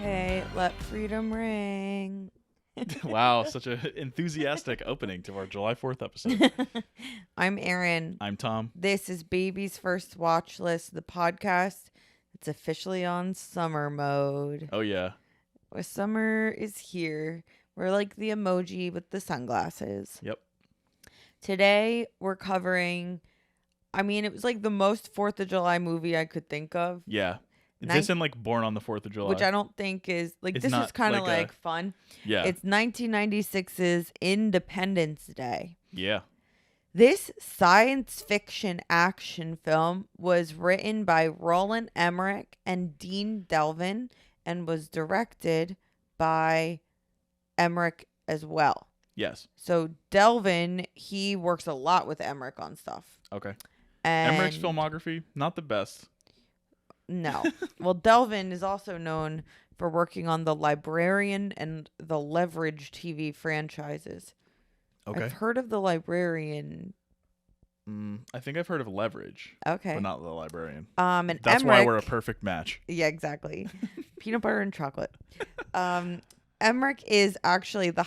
Okay, let freedom ring. Wow, such an enthusiastic opening to our July 4th episode. I'm Erin. I'm Tom. This is Baby's First Watch List, the podcast. It's officially on summer mode. Oh, yeah. Summer is here. We're like the emoji with the sunglasses. Yep. Today, we're covering, it was like the most 4th of July movie I could think of. Yeah. This and like Born on the 4th of July. Which I don't think is, like, It's this not is kind of like fun. Yeah. It's 1996's Independence Day. Yeah. This science fiction action film was written by Roland Emmerich and Dean Delvin and was directed by Emmerich as well. Yes. So Delvin, he works a lot with Emmerich on stuff. Okay. And Emmerich's filmography, not the best. No. Well, Delvin is also known for working on The Librarian and the Leverage TV franchises. Okay. I've heard of The Librarian. I think I've heard of Leverage. Okay. But not The Librarian. And That's Emmerich, why we're a perfect match. Yeah, exactly. Peanut butter and chocolate. Emmerich is actually the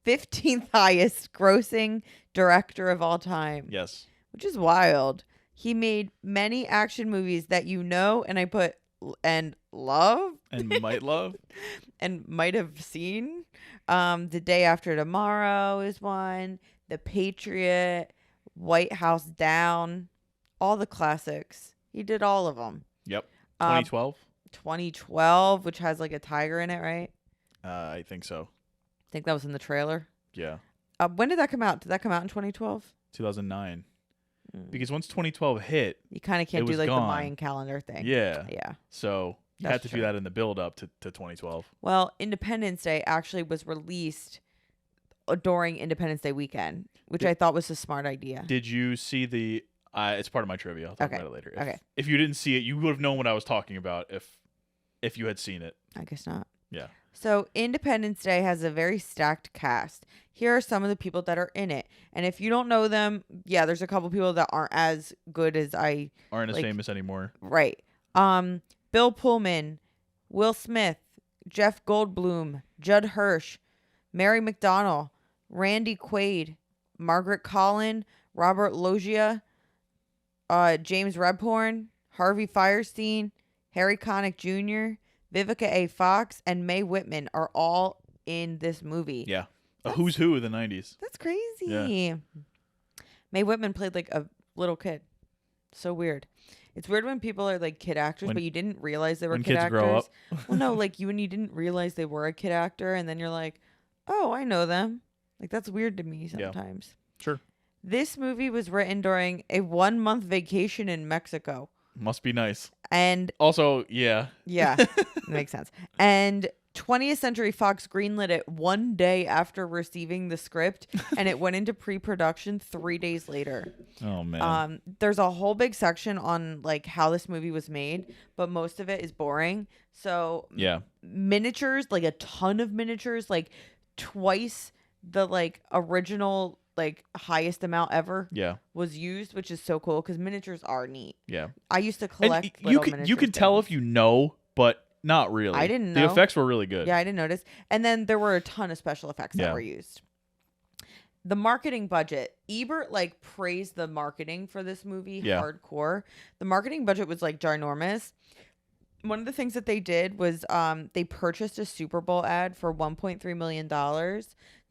15th highest grossing director of all time. Yes. Which is wild. He made many action movies that you know, and I put and love And might love. and might have seen. The Day After Tomorrow is one. The Patriot, White House Down, all the classics. He did all of them. Yep. 2012? 2012, which has like a tiger in it, right? I think so. I think that was in the trailer. Yeah. When did that come out? Did that come out in 2012? 2009. Because once 2012 hit, You kind of can't It do was like gone. the Mayan calendar thing. yeah. Yeah. So you That's had to true. do that in the build up to 2012. Well, Independence Day actually was released during Independence Day weekend, which I thought was a smart idea. Did you see the? It's part of my trivia. I'll talk Okay. about it later. Okay. If you didn't see it, you would have known what I was talking about if you had seen it. I guess not. Yeah. So Independence Day has a very stacked cast. Here are some of the people that are in it. And if you don't know them, yeah, there's a couple people that aren't as good as I. Aren't as Like- famous anymore. Right. Bill Pullman, Will Smith, Jeff Goldblum, Judd Hirsch, Mary McDonnell, Randy Quaid, Margaret Collin, Robert Loggia, James Rebhorn, Harvey Firestein, Harry Connick Jr., Vivica A. Fox, and Mae Whitman are all in this movie. Yeah. A who's who of the 90s. That's crazy. Yeah. Mae Whitman played like a little kid. So weird. It's weird when people are like kid actors, When- but you didn't realize they were when kid kids actors. grow up. Well, no, like when you didn't realize they were a kid actor, and then you're like, oh, I know them. Like that's weird to me Yeah. sometimes. Sure. This movie was written during a 1-month vacation in Mexico. Must be nice. And Also, yeah. yeah, that makes sense. And 20th Century Fox greenlit it one day after receiving the script, and it went into pre-production 3 days later. Oh man. There's a whole big section on like how this movie was made, but most of it is boring. So yeah. miniatures, like a ton of miniatures, like twice the like original like highest amount ever Yeah. was used, which is so cool because miniatures are neat. Yeah. I used to And collect you little can miniatures tell things. if you know, but not really. I didn't The know. effects were really good. Yeah, I didn't notice. And then there were a ton of special effects that Yeah. were used. The marketing budget. Ebert like praised the marketing for this movie Yeah. hardcore. The marketing budget was like ginormous. One of the things that they did was they purchased a Super Bowl ad for $1.3 million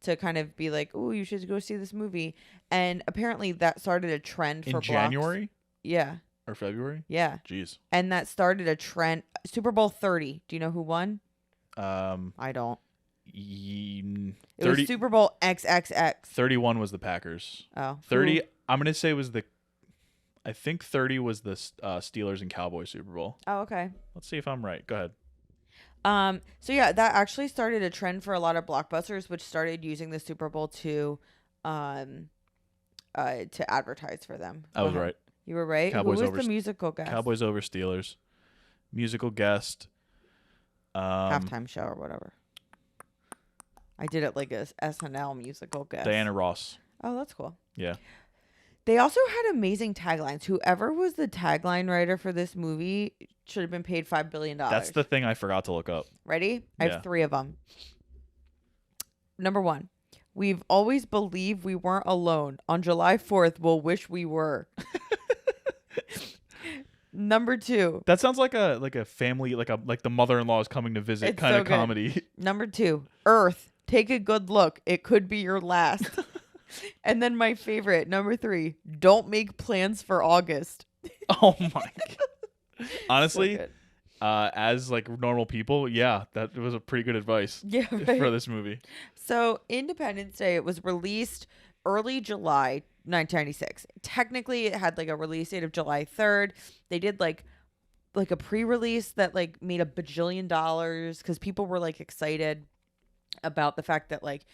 to kind of be like, oh, you should go see this movie. And apparently that started a trend for In blocks. January Yeah. or February? Yeah. Jeez. And that started a trend. Super Bowl 30. Do you know who won? I don't. It 30, was Super Bowl XXX. 31 was the Packers. Oh. 30, Who? I'm going to say I think 30 was the Steelers and Cowboys Super Bowl. Oh, okay. Let's see if I'm right. Go ahead. So yeah, that actually started a trend for a lot of blockbusters, which started using the Super Bowl to advertise for them. I was Go ahead. right. You were right. Cowboys Who was over the musical guest? Cowboys over Steelers. Musical guest. Halftime show or whatever. I did it like a SNL musical guest. Diana Ross. Oh, that's cool. Yeah. They also had amazing taglines. Whoever was the tagline writer for this movie should have been paid $5 billion. That's the thing I forgot to look up. Ready? I Yeah. have 3 of them. Number 1. We've always believed we weren't alone. On July 4th, we'll wish we were. Number 2. That sounds like a family, like the mother-in-law is coming to visit It's kind so of good. comedy. Number 2. Earth, take a good look. It could be your last. And then my favorite, number 3. Don't make plans for August. Oh my god. Honestly, So good. as like normal people, yeah, that was a pretty good advice Yeah, right. for this movie. So Independence Day, it was released early July 1996. Technically, it had like a release date of July 3rd. They did like a pre-release that like made $1 bajillion because people were like excited about the fact that like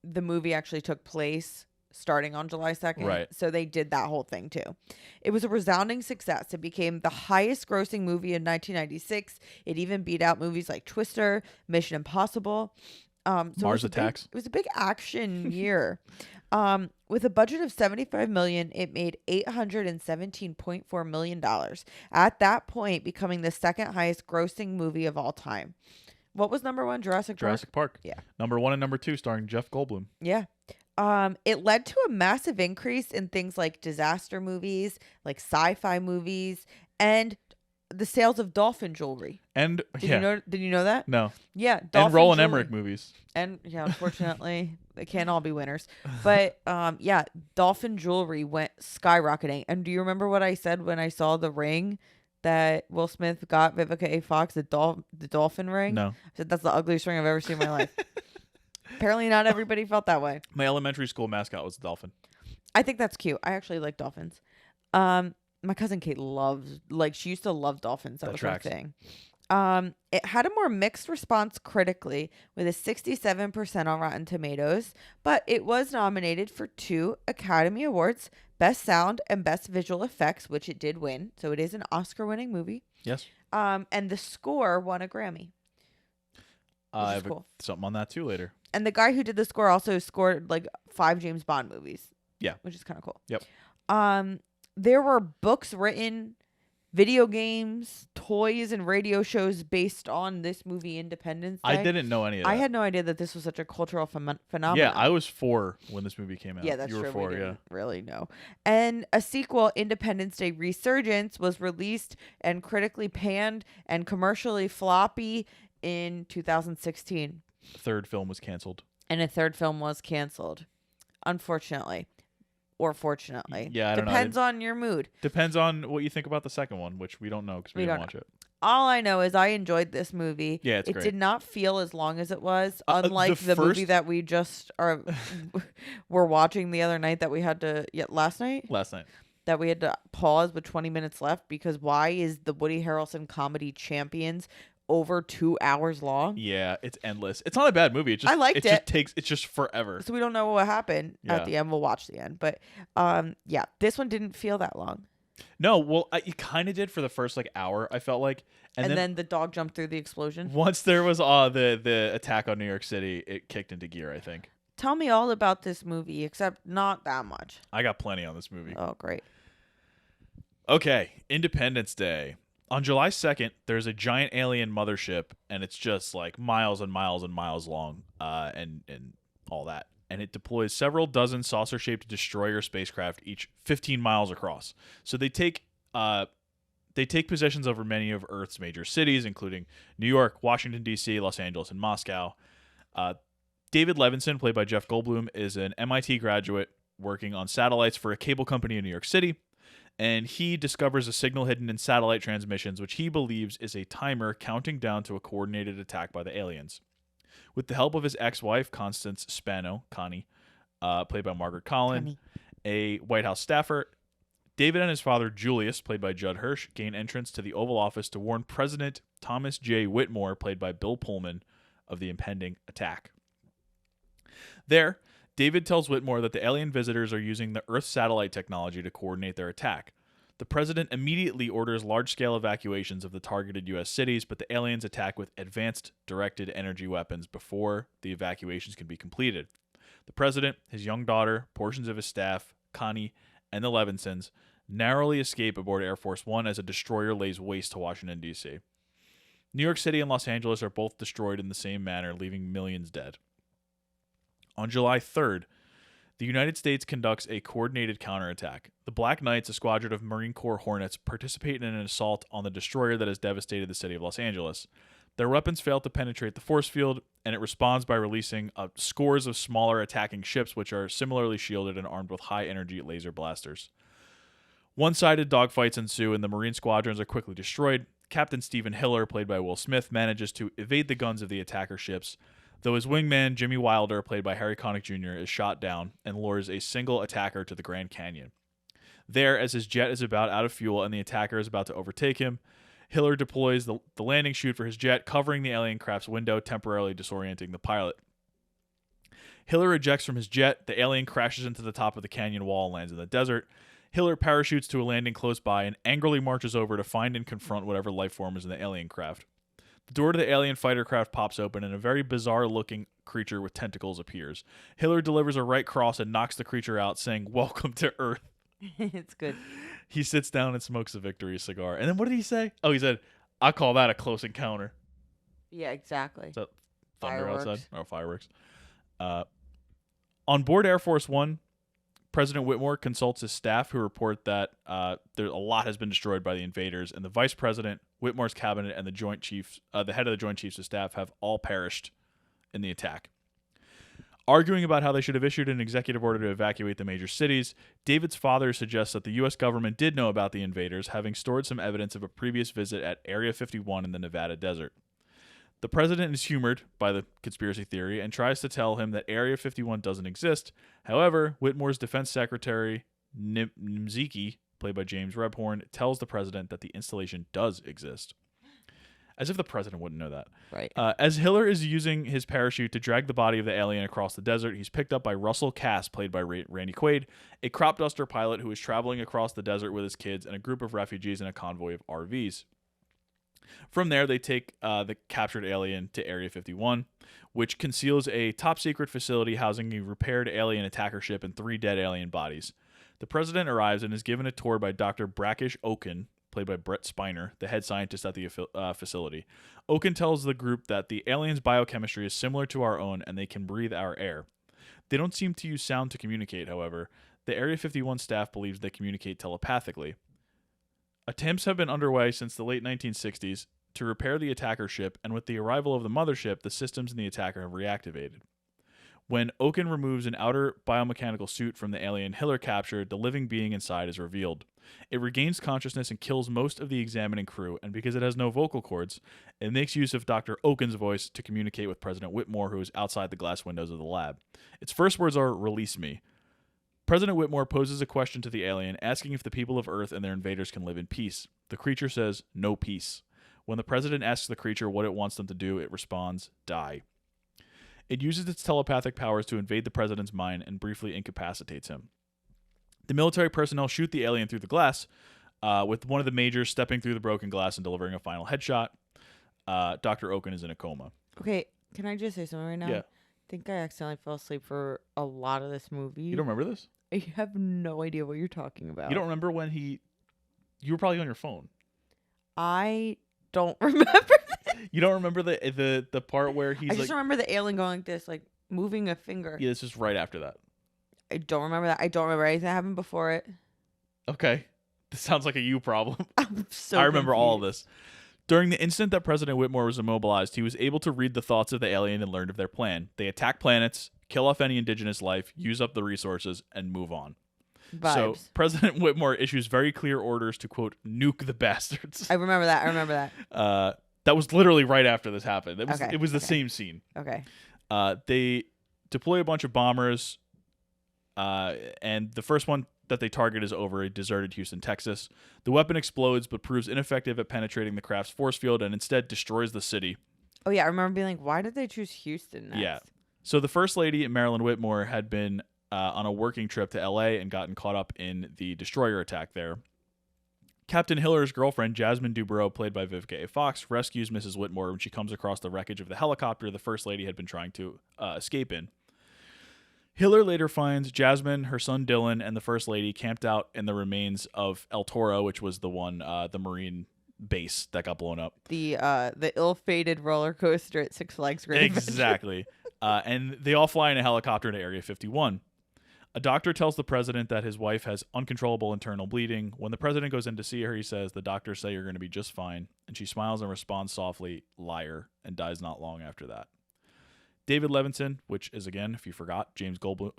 the movie actually took place starting on July 2nd. Right. So they did that whole thing too. It was a resounding success. It became the highest grossing movie in 1996. It even beat out movies like Twister, Mission Impossible. Mars Attacks. It was a big action year. With a budget of $75 million, it made $817.4 million. At that point, becoming the second highest grossing movie of all time. What was number 1? Jurassic Park? Jurassic Park. Yeah. Number 1 and number 2 starring Jeff Goldblum. Yeah. It led to a massive increase in things like disaster movies, like sci-fi movies, and the sales of dolphin jewelry. And Did you know that? No. Yeah, And dolphin Roland jewelry. Emmerich movies. And yeah, unfortunately, they can't all be winners. But yeah, dolphin jewelry went skyrocketing. And do you remember what I said when I saw the ring that Will Smith got Vivica A. Fox, the dolphin ring? No. I said that's the ugliest ring I've ever seen in my life. Apparently, not everybody felt that way. My elementary school mascot was the dolphin. I think that's cute. I actually like dolphins. My cousin Kate she used to love dolphins. That was tracks. her thing. It had a more mixed response critically with a 67% on Rotten Tomatoes, but it was nominated for 2 Academy Awards, Best Sound and Best Visual Effects, which it did win. So it is an Oscar-winning movie. Yes. And the score won a Grammy. I is have cool. something on that too later. And the guy who did the score also scored like 5 James Bond movies. Yeah. Which is kind of cool. Yep. There were books written, video games, toys, and radio shows based on this movie, Independence Day. I didn't know any of that. I had no idea that this was such a cultural phenomenon. Yeah, I was 4 when this movie came out. Yeah, that's you were true. 4, We yeah. didn't really know. And a sequel, Independence Day Resurgence, was released and critically panned and commercially floppy in 2016. Third film was canceled. And a third film was canceled, unfortunately. Or fortunately. Yeah, I don't know. Depends on your mood. Depends on what you think about the second one, which we don't know because we didn't don't watch it. All I know is I enjoyed this movie. Yeah, it's it great. did not feel as long as it was, the unlike the movie first- that we just were watching the other night that we had to last night Last night. that we had to pause with 20 minutes left because why is the Woody Harrelson Comedy Champions over 2 hours long? Yeah, it's endless. It's not a bad movie. It just I liked it. it. Just takes. It's just forever. So we don't know what happened Yeah. at the end. We'll watch the end, but yeah, this one didn't feel that long. No, well, it kind of did for the first like hour. I felt like, And then the dog jumped through the explosion. once there was the attack on New York City, it kicked into gear. I think. Tell me all about this movie, except not that much. I got plenty on this movie. Oh, great. Okay, Independence Day. On July 2nd, there's a giant alien mothership, and it's just like miles and miles and miles long, and all that. And it deploys several dozen saucer-shaped destroyer spacecraft, each 15 miles across. So they take possessions over many of Earth's major cities, including New York, Washington, D.C., Los Angeles, and Moscow. David Levinson, played by Jeff Goldblum, is an MIT graduate working on satellites for a cable company in New York City. And he discovers a signal hidden in satellite transmissions, which he believes is a timer counting down to a coordinated attack by the aliens. With the help of his ex-wife, Constance Spano, Connie, played by Margaret Collin, a White House staffer, David and his father, Julius, played by Judd Hirsch, gain entrance to the Oval Office to warn President Thomas J. Whitmore, played by Bill Pullman, of the impending attack. There, David tells Whitmore that the alien visitors are using the Earth satellite technology to coordinate their attack. The president immediately orders large-scale evacuations of the targeted U.S. cities, but the aliens attack with advanced directed energy weapons before the evacuations can be completed. The president, his young daughter, portions of his staff, Connie, and the Levinsons narrowly escape aboard Air Force One as a destroyer lays waste to Washington, D.C. New York City and Los Angeles are both destroyed in the same manner, leaving millions dead. On July 3rd, the United States conducts a coordinated counterattack. The Black Knights, a squadron of Marine Corps Hornets, participate in an assault on the destroyer that has devastated the city of Los Angeles. Their weapons fail to penetrate the force field, and it responds by releasing scores of smaller attacking ships, which are similarly shielded and armed with high-energy laser blasters. One-sided dogfights ensue, and the Marine squadrons are quickly destroyed. Captain Stephen Hiller, played by Will Smith, manages to evade the guns of the attacker ships, though his wingman, Jimmy Wilder, played by Harry Connick Jr., is shot down and lures a single attacker to the Grand Canyon. There, as his jet is about out of fuel and the attacker is about to overtake him, Hiller deploys the landing chute for his jet, covering the alien craft's window, temporarily disorienting the pilot. Hiller ejects from his jet, the alien crashes into the top of the canyon wall and lands in the desert. Hiller parachutes to a landing close by and angrily marches over to find and confront whatever life form is in the alien craft. The door to the alien fighter craft pops open and a very bizarre-looking creature with tentacles appears. Hiller delivers a right cross and knocks the creature out, saying, "Welcome to Earth." It's good. He sits down and smokes a victory cigar. And then what did he say? Oh, he said, "I call that a close encounter." Yeah, exactly. Is that thunder Fireworks. outside? Oh, fireworks. On board Air Force One, President Whitmore consults his staff, who report that a lot has been destroyed by the invaders, and the vice president, Whitmore's cabinet, and the Joint Chiefs, the head of the Joint Chiefs of Staff, have all perished in the attack. Arguing about how they should have issued an executive order to evacuate the major cities, David's father suggests that the U.S. government did know about the invaders, having stored some evidence of a previous visit at Area 51 in the Nevada desert. The president is humored by the conspiracy theory and tries to tell him that Area 51 doesn't exist. However, Whitmore's defense secretary, Nimziki, played by James Rebhorn, tells the president that the installation does exist. As if the president wouldn't know that. Right. As Hiller is using his parachute to drag the body of the alien across the desert, he's picked up by Russell Cass, played by Randy Quaid, a crop duster pilot who is traveling across the desert with his kids and a group of refugees in a convoy of RVs. From there, they take the captured alien to Area 51, which conceals a top-secret facility housing a repaired alien attacker ship and 3 dead alien bodies. The president arrives and is given a tour by Dr. Brackish Oaken, played by Brett Spiner, the head scientist at the facility. Oaken tells the group that the alien's biochemistry is similar to our own and they can breathe our air. They don't seem to use sound to communicate, however. The Area 51 staff believes they communicate telepathically. Attempts have been underway since the late 1960s to repair the attacker ship, and with the arrival of the mothership, the systems in the attacker have reactivated. When Oaken removes an outer biomechanical suit from the alien Hiller captured, the living being inside is revealed. It regains consciousness and kills most of the examining crew, and because it has no vocal cords, it makes use of Dr. Oaken's voice to communicate with President Whitmore, who is outside the glass windows of the lab. Its first words are, "Release me." President Whitmore poses a question to the alien, asking if the people of Earth and their invaders can live in peace. The creature says, "No peace." When the president asks the creature what it wants them to do, it responds, "Die." It uses its telepathic powers to invade the president's mind and briefly incapacitates him. The military personnel shoot the alien through the glass, with one of the majors stepping through the broken glass and delivering a final headshot. Dr. Oaken is in a coma. Okay, can I just say something right now? Yeah. I think I accidentally fell asleep for a lot of this movie. You don't remember this? I have no idea what you're talking about. You don't remember when you were probably on your phone. I don't remember. You don't remember the part where he's I just remember the alien going like this, like moving a finger. Yeah, this is right after that. I don't remember that. I don't remember anything that happened before it. Okay. This sounds like a you problem. I'm so I remember all of confused. this. During the instant that President Whitmore was immobilized, he was able to read the thoughts of the alien and learned of their plan. They attack planets, kill off any indigenous life, use up the resources, and move on. Vibes. So President Whitmore issues very clear orders to, quote, nuke the bastards. I remember that. That was literally right after this happened. Okay, It was the okay. same scene. Okay. They deploy a bunch of bombers, and the first one that they target is over a deserted Houston, Texas. The weapon explodes but proves ineffective at penetrating the craft's force field and instead destroys the city. Oh, yeah. I remember being like, why did they choose Houston next? Yeah. So the First Lady, Marilyn Whitmore, had been on a working trip to L.A. and gotten caught up in the destroyer attack there. Captain Hiller's girlfriend, Jasmine Dubrow, played by Vivica A. Fox, rescues Mrs. Whitmore when she comes across the wreckage of the helicopter the First Lady had been trying to escape in. Hiller later finds Jasmine, her son Dylan, and the First Lady camped out in the remains of El Toro, which was the one, the Marine base that got blown up. The ill-fated roller coaster at Six Flags Great Adventure. Exactly. And they all fly in a helicopter to Area 51. A doctor tells the president that his wife has uncontrollable internal bleeding. When the president goes in to see her, he says, "The doctors say you're going to be just fine." And she smiles and responds softly, "Liar," and dies not long after that. David Levinson, which is, again, if you forgot, Jeff Goldblum,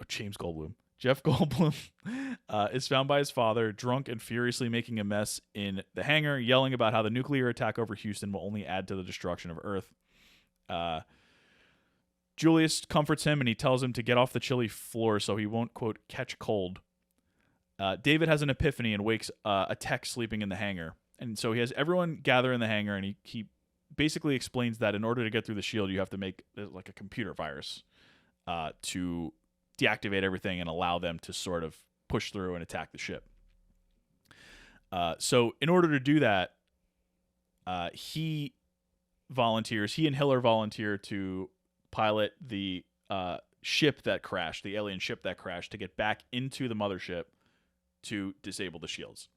is found by his father, drunk and furiously making a mess in the hangar, yelling about how the nuclear attack over Houston will only add to the destruction of Earth. Julius comforts him, and he tells him to get off the chilly floor so he won't, quote, catch cold. David has an epiphany and wakes a tech sleeping in the hangar. And so he has everyone gather in the hangar, and he basically explains that in order to get through the shield, you have to make like a computer virus to deactivate everything and allow them to sort of push through and attack the ship. So in order to do that, he and Hiller volunteer to pilot the ship that crashed, the alien ship that crashed, to get back into the mothership to disable the shields.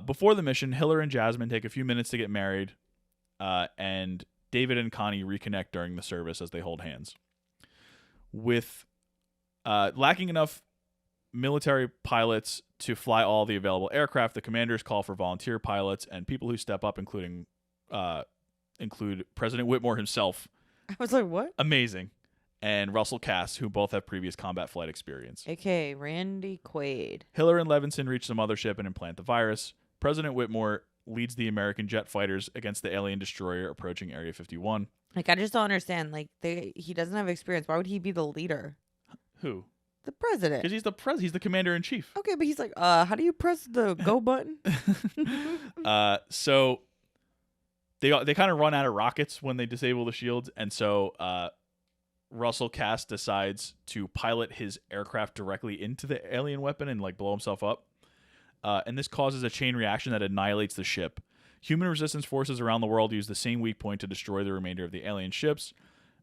Before the mission, Hiller and Jasmine take a few minutes to get married, and David and Connie reconnect during the service as they hold hands. With lacking enough military pilots to fly all the available aircraft, the commanders call for volunteer pilots, and people who step up include President Whitmore himself. I was like, what? Amazing. And Russell Cass, who both have previous combat flight experience. A.K.A. Randy Quaid. Hiller and Levinson reach the mothership and implant the virus. President Whitmore leads the American jet fighters against the alien destroyer approaching Area 51. Like, I just don't understand. Like, he doesn't have experience. Why would he be the leader? Who? The president. Because he's the commander-in-chief. Okay, but he's like, how do you press the go button? So they kind of run out of rockets when they disable the shields, and so Russell Cass decides to pilot his aircraft directly into the alien weapon and like blow himself up. And this causes a chain reaction that annihilates the ship. Human resistance forces around the world use the same weak point to destroy the remainder of the alien ships.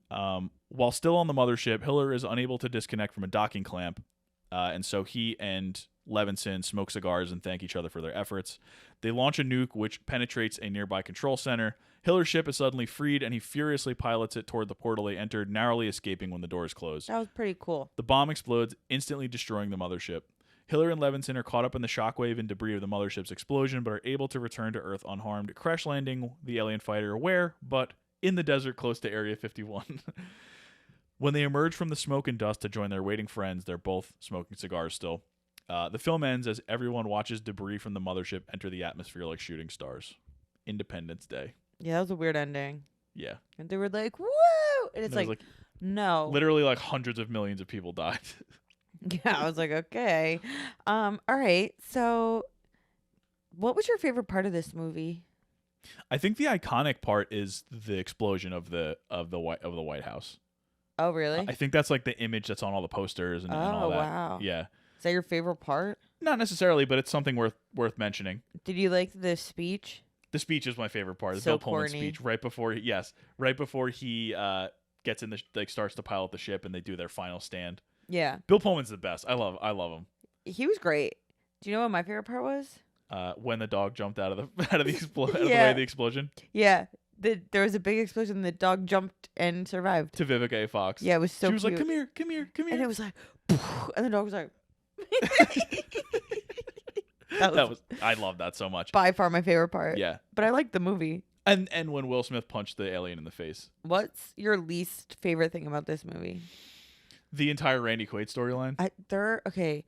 While still on the mothership, Hiller is unable to disconnect from a docking clamp, and so he and Levinson smoke cigars and thank each other for their efforts. They launch a nuke which penetrates a nearby control center. Hiller's ship is suddenly freed, and he furiously pilots it toward the portal they entered, narrowly escaping when the doors close. That was pretty cool. The bomb explodes, instantly destroying the mothership. Hiller and Levinson are caught up in the shockwave and debris of the mothership's explosion, but are able to return to Earth unharmed, crash landing the alien fighter where, but in the desert close to Area 51. When they emerge from the smoke and dust to join their waiting friends, they're both smoking cigars still. The film ends as everyone watches debris from the mothership enter the atmosphere like shooting stars. Independence Day. Yeah, that was a weird ending. Yeah. And they were like, woo! And it's And it like, was no. literally like hundreds of millions of people died. Yeah, I was like, okay. All right. So what was your favorite part of this movie? I think the iconic part is the explosion of the White House. Oh, really? I think that's like the image that's on all the posters and all that. Wow. Yeah. Is that your favorite part? Not necessarily, but it's something worth mentioning. Did you like the speech? The speech is my favorite part. The So Bill Pullman corny. speech right before he gets in starts to pilot the ship and they do their final stand. Yeah. Bill Pullman's the best. I love him. He was great. Do you know what my favorite part was? When the dog jumped out of the way of the explosion. Yeah. There was a big explosion and the dog jumped and survived. To Vivica A. Fox. Yeah, it was so She was cute. like, "Come here, come here, come here." And it was like, and the dog was like, I love that so much. by far my favorite part. Yeah. But I liked the movie. And when Will Smith punched the alien in the face. What's your least favorite thing about this movie? The entire Randy Quaid storyline. Okay.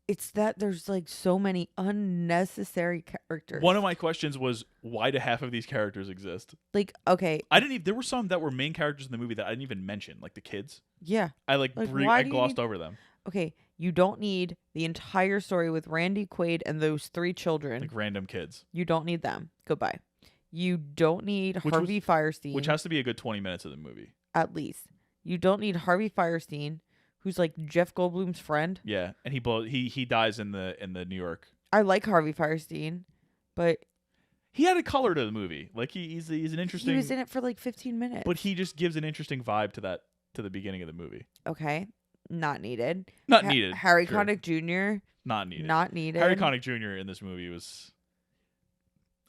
It's that there's like so many unnecessary characters. One of my questions was, why do half of these characters exist? Like, okay. There were some that were main characters in the movie that I didn't even mention, like the kids. Yeah. I why do you glossed need- over them. Okay. You don't need the entire story with Randy Quaid and those 3 children. Like random kids. You don't need them. Goodbye. You don't need Harvey Firestein. Which has to be a good 20 minutes of the movie. At least. You don't need Harvey Firestein, who's like Jeff Goldblum's friend. Yeah, and he dies in the New York. I like Harvey Firestein, but he had a color to the movie. Like he's an interesting. he was in it for like 15 minutes. But he just gives an interesting vibe to the beginning of the movie. Okay. Not needed. Not needed. Harry sure. Connick Jr. Not needed. Not needed. Harry Connick Jr. in this movie was.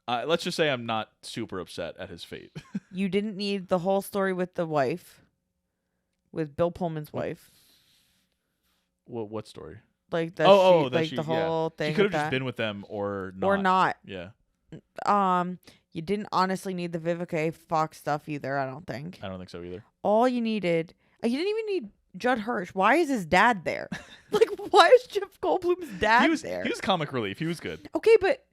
Let's just say I'm not super upset at his fate. You didn't need the whole story with the wife, with Bill Pullman's wife. What story? Like that like she, the whole thing. She could have with just that. been with them or not. Or not. Yeah. You didn't honestly need the Vivica A. Fox stuff either, I don't think. I don't think so either. All you needed, you didn't even need Judd Hirsch. Why is his dad there? Like, why is Jeff Goldblum's dad there? He was comic relief. He was good. Okay, but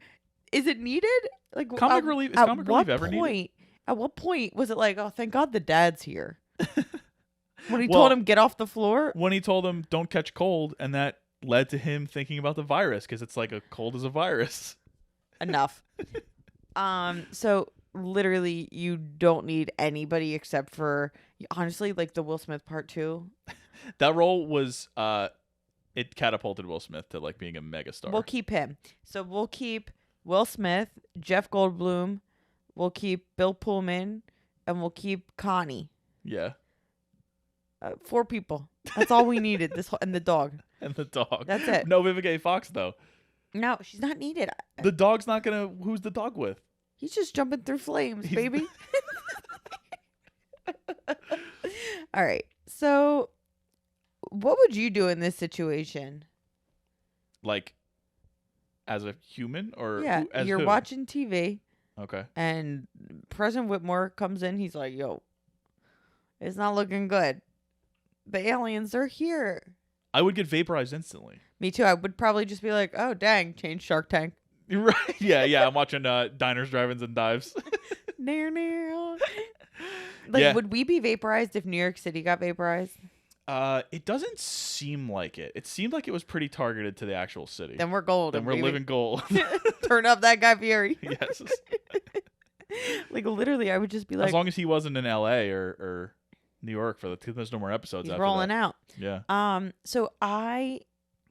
is it needed? Like, comic relief? Is comic relief ever needed? At what point was it like, oh, thank God the dad's here? When he told him get off the floor? When he told him don't catch cold, and that led to him thinking about the virus because it's like a cold is a virus. Enough. So literally you don't need anybody except for honestly like the Will Smith part 2. That role was it catapulted Will Smith to like being a megastar. We'll keep him. So we'll keep Will Smith, Jeff Goldblum, we'll keep Bill Pullman, and we'll keep Connie. Yeah. 4 people. That's all we needed. And the dog. And the dog. That's it. No Vivica A. Fox though. No, she's not needed. The dog's not gonna. Who's the dog with? He's just jumping through flames, baby. All right. So, what would you do in this situation? Like, as a human, or yeah, as you're who? watching TV. Okay. And President Whitmore comes in. He's like, "Yo, it's not looking good. The aliens are here." I would get vaporized instantly. Me too. I would probably just be like, "Oh, dang, change Shark Tank." Right? Yeah. I'm watching Diners, Drive-ins, and Dives. Like, would we be vaporized if New York City got vaporized? It doesn't seem like it. It seemed like it was pretty targeted to the actual city. Then we're golden. Then we're baby. living gold. Turn up that Guy Fieri. Yes. Like literally, I would just be like, as long as he wasn't in L.A. or New York there's no more episodes. He's after rolling that. out. Yeah. So I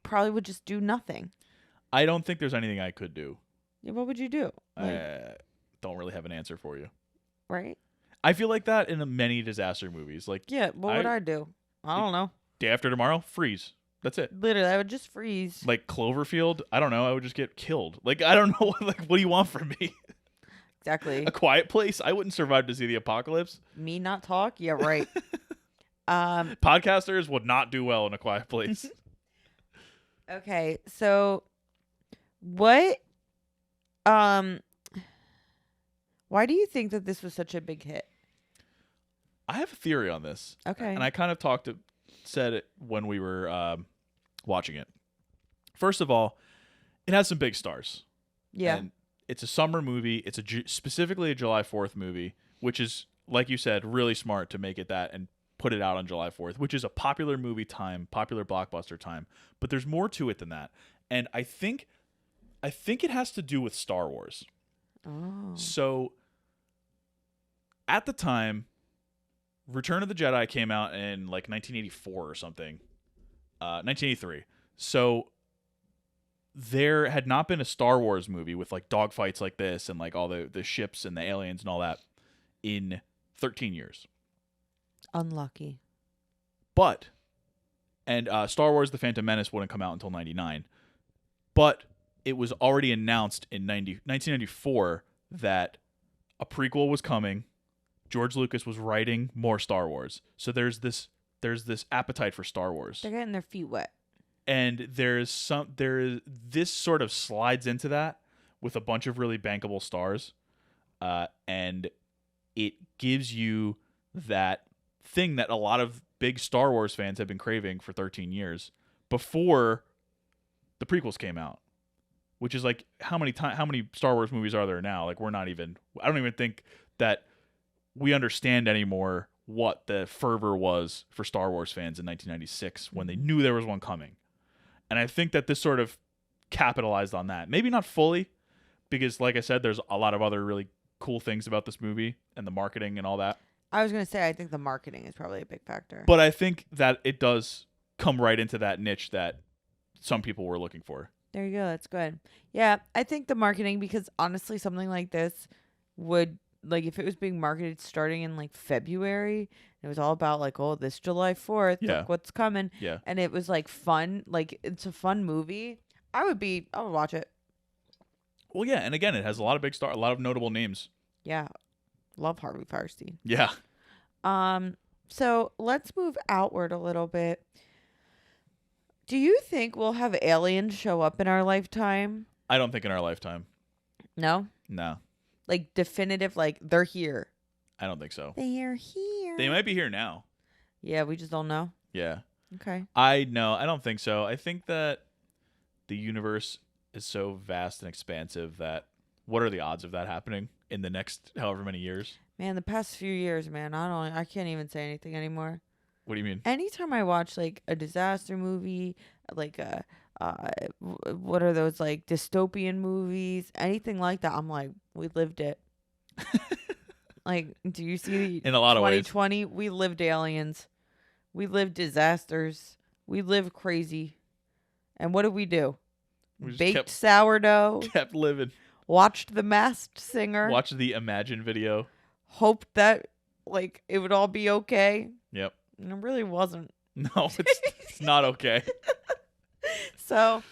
probably would just do nothing. I don't think there's anything I could do. Yeah, what would you do? I don't really have an answer for you. Right. I feel like that in many disaster movies. Like, yeah, what would I do? I don't know. Day after tomorrow, freeze. That's it. Literally, I would just freeze. Like Cloverfield, I don't know. I would just get killed. Like, I don't know. Like, what do you want from me? Exactly. A Quiet Place. I wouldn't survive to see the apocalypse. Me not talk? Yeah, right. Podcasters would not do well in A Quiet Place. Okay, so what? Why do you think that this was such a big hit? I have a theory on this. Okay. And I kind of said it when we were watching it. First of all, it has some big stars. Yeah. And it's a summer movie. It's specifically a July 4th movie, which is, like you said, really smart to make it that and put it out on July 4th, which is a popular movie time, popular blockbuster time. But there's more to it than that. And I think it has to do with Star Wars. Oh. So at the time, Return of the Jedi came out in like 1984 or something. 1983. So there had not been a Star Wars movie with like dogfights like this and like all the ships and the aliens and all that in 13 years. Unlucky. But, and Star Wars The Phantom Menace wouldn't come out until 99. But it was already announced in 1994 that a prequel was coming. George Lucas was writing more Star Wars. So there's this appetite for Star Wars. They're getting their feet wet. And this sort of slides into that with a bunch of really bankable stars. And it gives you that thing that a lot of big Star Wars fans have been craving for 13 years before the prequels came out. Which is like how many Star Wars movies are there now? Like I don't even think that we understand anymore what the fervor was for Star Wars fans in 1996 when they knew there was one coming. And I think that this sort of capitalized on that. Maybe not fully, because like I said, there's a lot of other really cool things about this movie and the marketing and all that. I was going to say, I think the marketing is probably a big factor. But I think that it does come right into that niche that some people were looking for. There you go. That's good. Yeah, I think the marketing, because honestly, something like this would like if it was being marketed starting in like February, it was all about like, oh, this July 4th, Yeah. look what's coming. Yeah. And it was like fun, like it's a fun movie. I would watch it. Well, yeah, and again, it has a lot of big a lot of notable names. Yeah. Love Harvey Firestein. Yeah. So let's move outward a little bit. Do you think we'll have aliens show up in our lifetime? I don't think in our lifetime. No? No. Like definitive, like they're here. I don't think so. They're here. They might be here now. Yeah, we just don't know. Yeah. Okay. I don't think so. I think that the universe is so vast and expansive that what are the odds of that happening in the next however many years? Man, the past few years, man, I can't even say anything anymore. What do you mean? Anytime I watch like a disaster movie, like what are those like dystopian movies, anything like that, I'm like, we lived it. Like, do you see In a lot of ways. 2020? We lived aliens. We lived disasters. We lived crazy. And what did we do? We just Baked sourdough. kept living. Watched The Masked Singer. Watch the Imagine video. Hoped that like it would all be okay. Yep. And it really wasn't. No, it's not okay. So,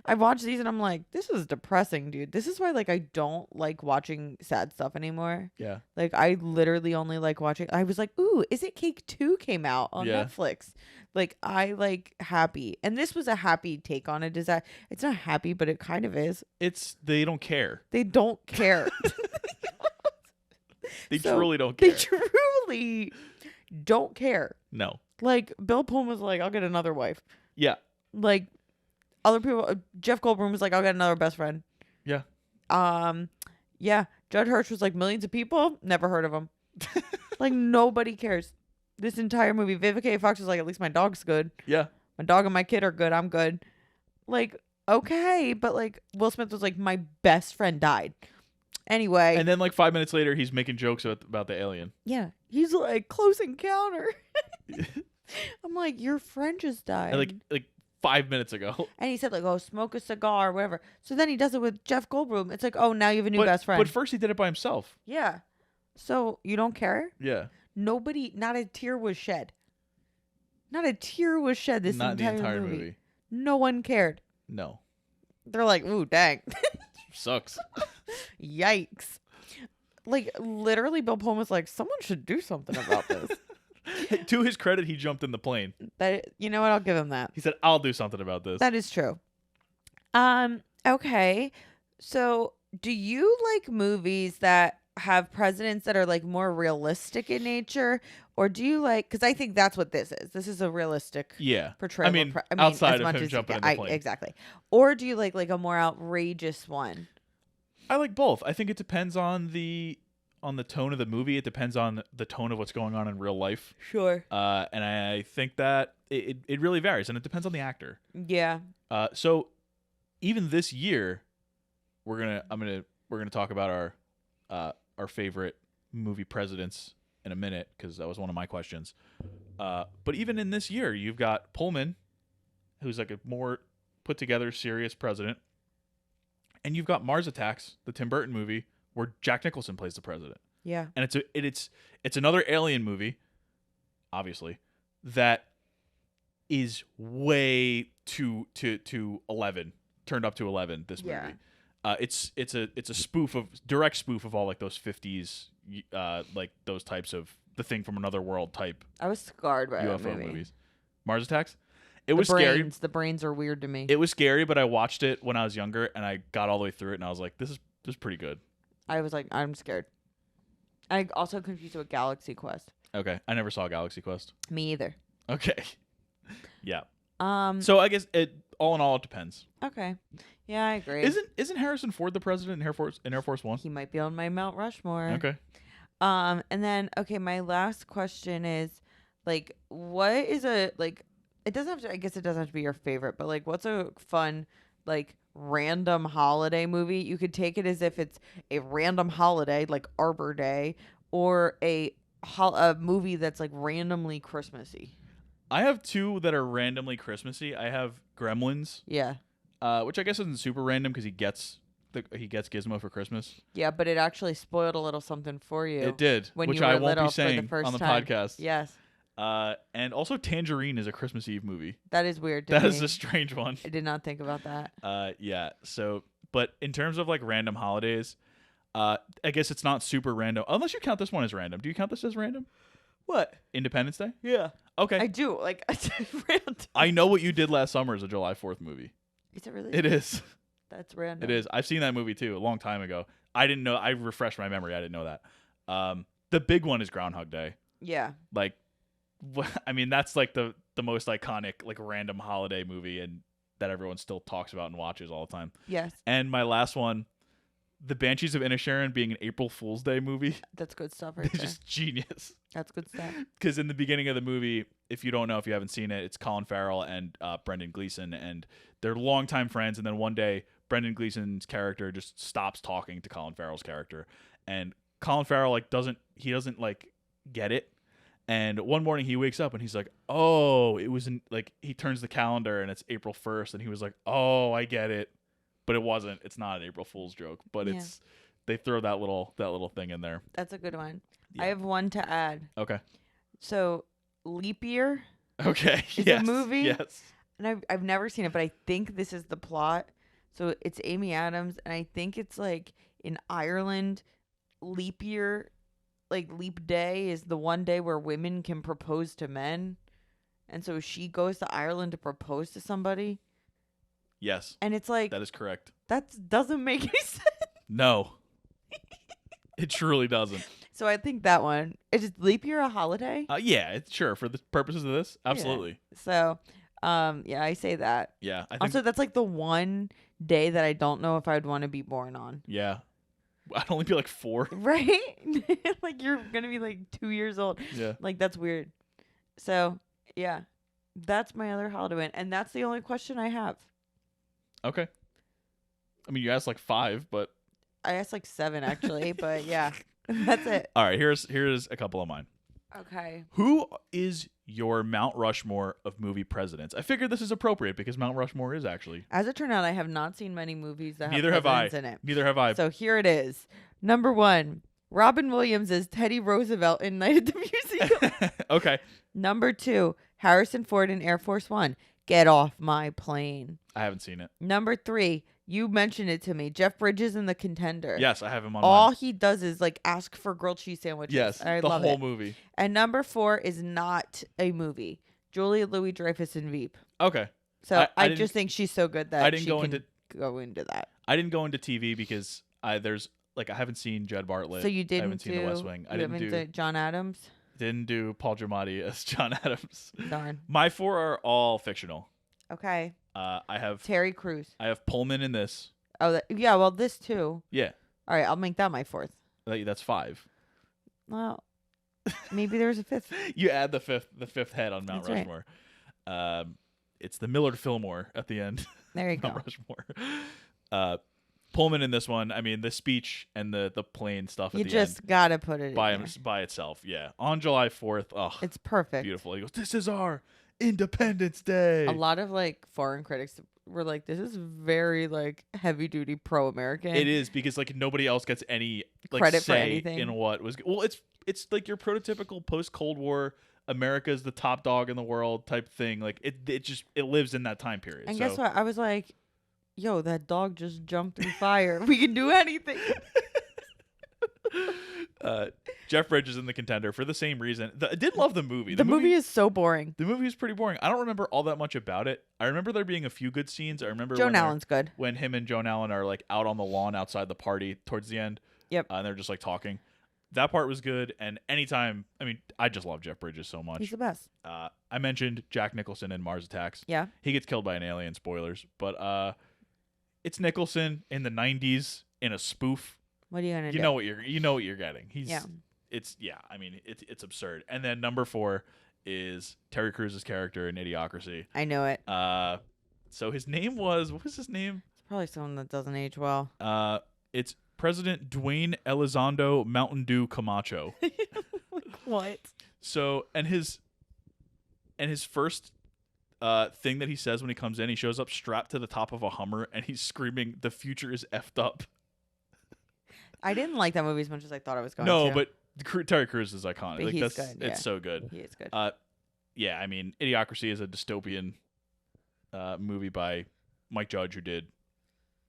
I watch these and I'm like, this is depressing, dude. This is why like I don't like watching sad stuff anymore. Yeah. Like I literally only like watching. I was like, ooh, Is It Cake 2 came out on Yeah. Netflix. Like I like happy. And this was a happy take on a disaster. It's not happy, but it kind of is. They don't care. They don't care. They So, truly don't care. They truly don't care. No. Like Bill Pullman was like, I'll get another wife. Yeah. Like other people, Jeff Goldblum was like, I'll get another best friend. Yeah. Yeah. Judd Hirsch was like, millions of people, never heard of him. Like nobody cares. This entire movie, Vivica A. Fox was like, at least my dog's good. Yeah. My dog and my kid are good. I'm good. Like, okay, but like Will Smith was like, my best friend died. Anyway. And then like 5 minutes later, he's making jokes about the alien. Yeah. He's like, close encounter. I'm like, your friend just died. And like 5 minutes ago. And he said like, oh, smoke a cigar, whatever. So then he does it with Jeff Goldblum. It's like, oh, now you have a new best friend. But first he did it by himself. Yeah. So you don't care? Yeah. Nobody, not a tear was shed. Not a tear was shed this Not entire the entire movie. movie. No one cared. No. They're like, ooh, dang. Sucks. Yikes. Like, literally, Bill Pullman was like, someone should do something about this. To his credit, he jumped in the plane. You know what? I'll give him that. He said, I'll do something about this. That is true. Okay. So, do you like movies that have presidents that are like more realistic in nature, or do you like? Because I think that's what this is. This is a realistic Yeah. portrayal. I mean, as outside of much him as jumping in the plane. exactly. Or do you like a more outrageous one? I like both. I think it depends on the tone of the movie. It depends on the tone of what's going on in real life. Sure. And I think that it really varies, and it depends on the actor. Yeah. So even this year, we're gonna talk about our favorite movie presidents in a minute, because that was one of my questions. But even in this year, you've got Pullman, who's like a more put together, serious president, and you've got Mars Attacks, the Tim Burton movie, where Jack Nicholson plays the president. Yeah. And it's another alien movie, obviously, that is way to 11, turned up to 11. This movie, it's a direct spoof of all like those 50s, like those types of The Thing from Another World type. I was scarred by that UFO movie. movies. Mars Attacks. It was scary. The brains are weird to me. It was scary, but I watched it when I was younger, and I got all the way through it, and I was like, this is pretty good. I was like, I'm scared. I also confused it with Galaxy Quest. Okay, I never saw Galaxy Quest. Me either. Okay. Yeah. So I guess all in all, it depends. Okay. Yeah, I agree. Isn't Harrison Ford the president in Air Force One? He might be on my Mount Rushmore. Okay. And then my last question is like, what is it doesn't have to, I guess it doesn't have to be your favorite, but like, what's a fun like random holiday movie? You could take it as if it's a random holiday like Arbor Day, or a movie that's like randomly Christmassy. I have two that are randomly Christmassy. I have Gremlins, Yeah. which I guess isn't super random because he gets he gets Gizmo for Christmas. Yeah, but it actually spoiled a little something for you. It did, when which you were I won't little be saying for the first on the time. podcast. Yes. And also Tangerine is a Christmas Eve movie. That is weird to That me. is a strange one. I did not think about that. Yeah. So, but in terms of like random holidays, I guess it's not super random unless you count this one as random. Do you count this as random? What? Independence Day? Yeah. Okay. I do. Like, random. I Know What You Did Last Summer is a July 4th movie. Is it really? It is. That's random. It is. I've seen that movie too a long time ago. I didn't know. I refreshed my memory. I didn't know that. The big one is Groundhog Day. Yeah. Like, I mean, that's like the most iconic like random holiday movie and that everyone still talks about and watches all the time. Yes. And my last one, The Banshees of Inisherin being an April Fool's Day movie. That's good stuff right there. Just genius. That's good stuff. Because in the beginning of the movie, if you don't know, if you haven't seen it, it's Colin Farrell and Brendan Gleeson, and they're longtime friends. And then one day, Brendan Gleeson's character just stops talking to Colin Farrell's character, and Colin Farrell like doesn't like get it. And one morning he wakes up and he's like, "Oh, it was like," he turns the calendar and it's April 1st, and he was like, "Oh, I get it," but it wasn't. It's not an April Fool's joke, but Yeah. it's they throw that little thing in there. That's a good one. Yeah. I have one to add. Okay. So, Leap Year, Okay. It's yes. a movie? Yes. and I've never seen it, but I think this is the plot. So it's Amy Adams, and I think it's like in Ireland, leap year, like leap day is the one day where women can propose to men. And so she goes to Ireland to propose to somebody. Yes. And it's like, That is correct. that doesn't make any sense. No. It truly doesn't. So I think that one. Is leap year a holiday? Yeah, sure. For the purposes of this, absolutely. So, yeah, I say that. Yeah. I think. Also, that's like the one day that I don't know if I'd want to be born on. Yeah. I'd only be like 4. Right? Like you're going to be like 2 years old. Yeah. Like that's weird. So, yeah. That's my other holiday win. And that's the only question I have. Okay. I mean, you asked like 5, but I asked like 7 actually, but yeah. That's it. all right. Here's a couple of mine. Okay. Who is your Mount Rushmore of movie presidents? I figured this is appropriate because Mount Rushmore is actually. As it turned out, I have not seen many movies that Neither have have I. presidents in it. Neither have I. So here it is. Number 1, Robin Williams as Teddy Roosevelt in Night at the Museum. Okay. Number 2, Harrison Ford in Air Force One. Get off my plane. I haven't seen it. Number 3, you mentioned it to me. Jeff Bridges in The Contender. Yes, I have him on. All mine. he does is like ask for grilled cheese sandwiches. Yes, I the love whole it. movie. And number 4 is not a movie. Julia Louis-Dreyfus in Veep. Okay. So I I didn't- just think she's so good that I didn't she go can into- go into that. I didn't go into TV because there's like I haven't seen Judd Bartlett. So you I didn't haven't do seen The West Wing. I you haven't John Adams. didn't do Paul Giamatti as John Adams. Darn. My 4 are all fictional. Okay. I have Terry Crews. Pullman in this. Oh, yeah. Well, this too. Yeah, All right, I'll make that my 4th. that's 5. Well, maybe there's a 5th. You add the fifth head on Mount That's right. Rushmore. It's the Millard Fillmore at the end. There you Mount go. Rushmore. Pullman in this one. I mean, the speech and the plane stuff at You the just end gotta put it in there. by itself. Yeah, on July 4th. Oh, It's perfect. beautiful. He goes, "This is our Independence Day." A lot of like foreign critics were like, "This is very like heavy duty pro American." It is because like nobody else gets any like Credit for say anything. in what was well. It's like your prototypical post Cold War America's the top dog in the world type thing. Like it lives in that time period. And so. guess what? I was like, "Yo, that dog just jumped through fire. We can do anything." Jeff Bridges in The Contender for the same reason. I did love the movie. The movie is so boring. The movie is pretty boring. I don't remember all that much about it. I remember there being a few good scenes. I remember Joan Allen's good. when him and Joan Allen are like out on the lawn outside the party towards the end. Yep. And they're just like talking. That part was good. And anytime, I mean, I just love Jeff Bridges so much. He's the best. I mentioned Jack Nicholson in Mars Attacks. Yeah. He gets killed by an alien. Spoilers, but it's Nicholson in the '90s in a spoof. What are you gonna do? You know what you're getting. I mean, it's absurd. And then number 4 is Terry Crews' character in Idiocracy. I know it. So his name was, what was his name? It's probably someone that doesn't age well. It's President Dwayne Elizondo Mountain Dew Camacho. What? So and his first thing that he says when he comes in. He shows up strapped to the top of a Hummer, and he's screaming, "The future is effed up." I didn't like that movie as much as I thought I was going to. No, but Terry Crews is iconic. But Like, he's that's good, yeah. It's so good. He is good. Yeah, I mean, Idiocracy is a dystopian movie by Mike Judge, who did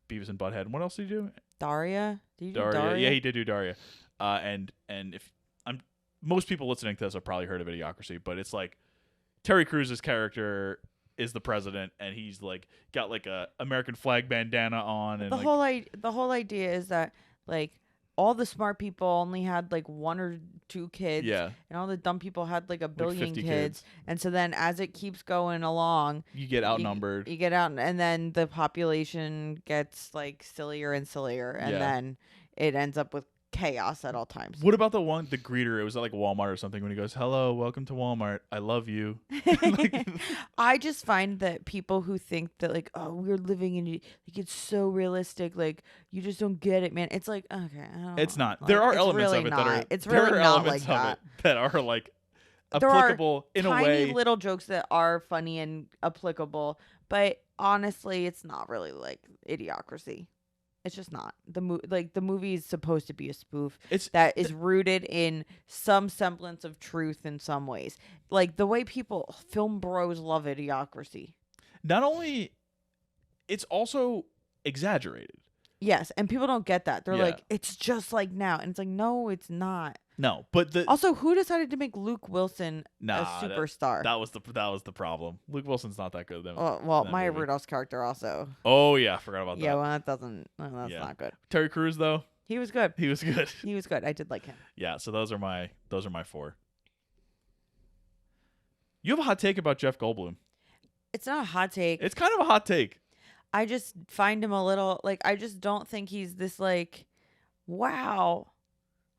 Beavis and Butthead. And what else did he do? Daria? Did you do Daria. Daria? Yeah, he did do Daria. And if most people listening to this have probably heard of Idiocracy, but it's like Terry Crews' character is the president, and he's like got like a American flag bandana on, and the whole idea is that like all the smart people only had like 1 or 2 kids, yeah, and all the dumb people had like a like billion 50 kids. And so then as it keeps going along, you get outnumbered. You get out, and then the population gets like sillier and sillier, and Yeah. then it ends up with chaos at all times. What about the greeter? It was at like Walmart or something when he goes, "Hello, welcome to Walmart. I love you." Like, I just find that people who think that like, oh, we're living in like it's so realistic, like you just don't get it, man. It's like, okay, I don't it's know. not. Like, There are it's elements really of it not. that are. It's there really are not elements like of that. it that are like There applicable in a tiny way. little jokes that are funny and applicable, but honestly, it's not really like Idiocracy. It's just not. The movie is supposed to be a spoof that is rooted in some semblance of truth in some ways. Like the way film bros love Idiocracy. Not only, it's also exaggerated. Yes, and people don't get that. They're Yeah. like, it's just like now. And it's like, no, it's not. No, but Also, who decided to make Luke Wilson a Nah, superstar? that was the problem. Luke Wilson's not that good. Well, that Maya movie. Rudolph's character also. Oh yeah, I forgot about Yeah, that. well, that's Yeah. not good. Terry Crews though, He was good. he was good. He was good. I did like him. Yeah, so those are my 4. You have a hot take about Jeff Goldblum. It's not a hot take. It's kind of a hot take. I just find him a little like I just don't think he's this like, wow,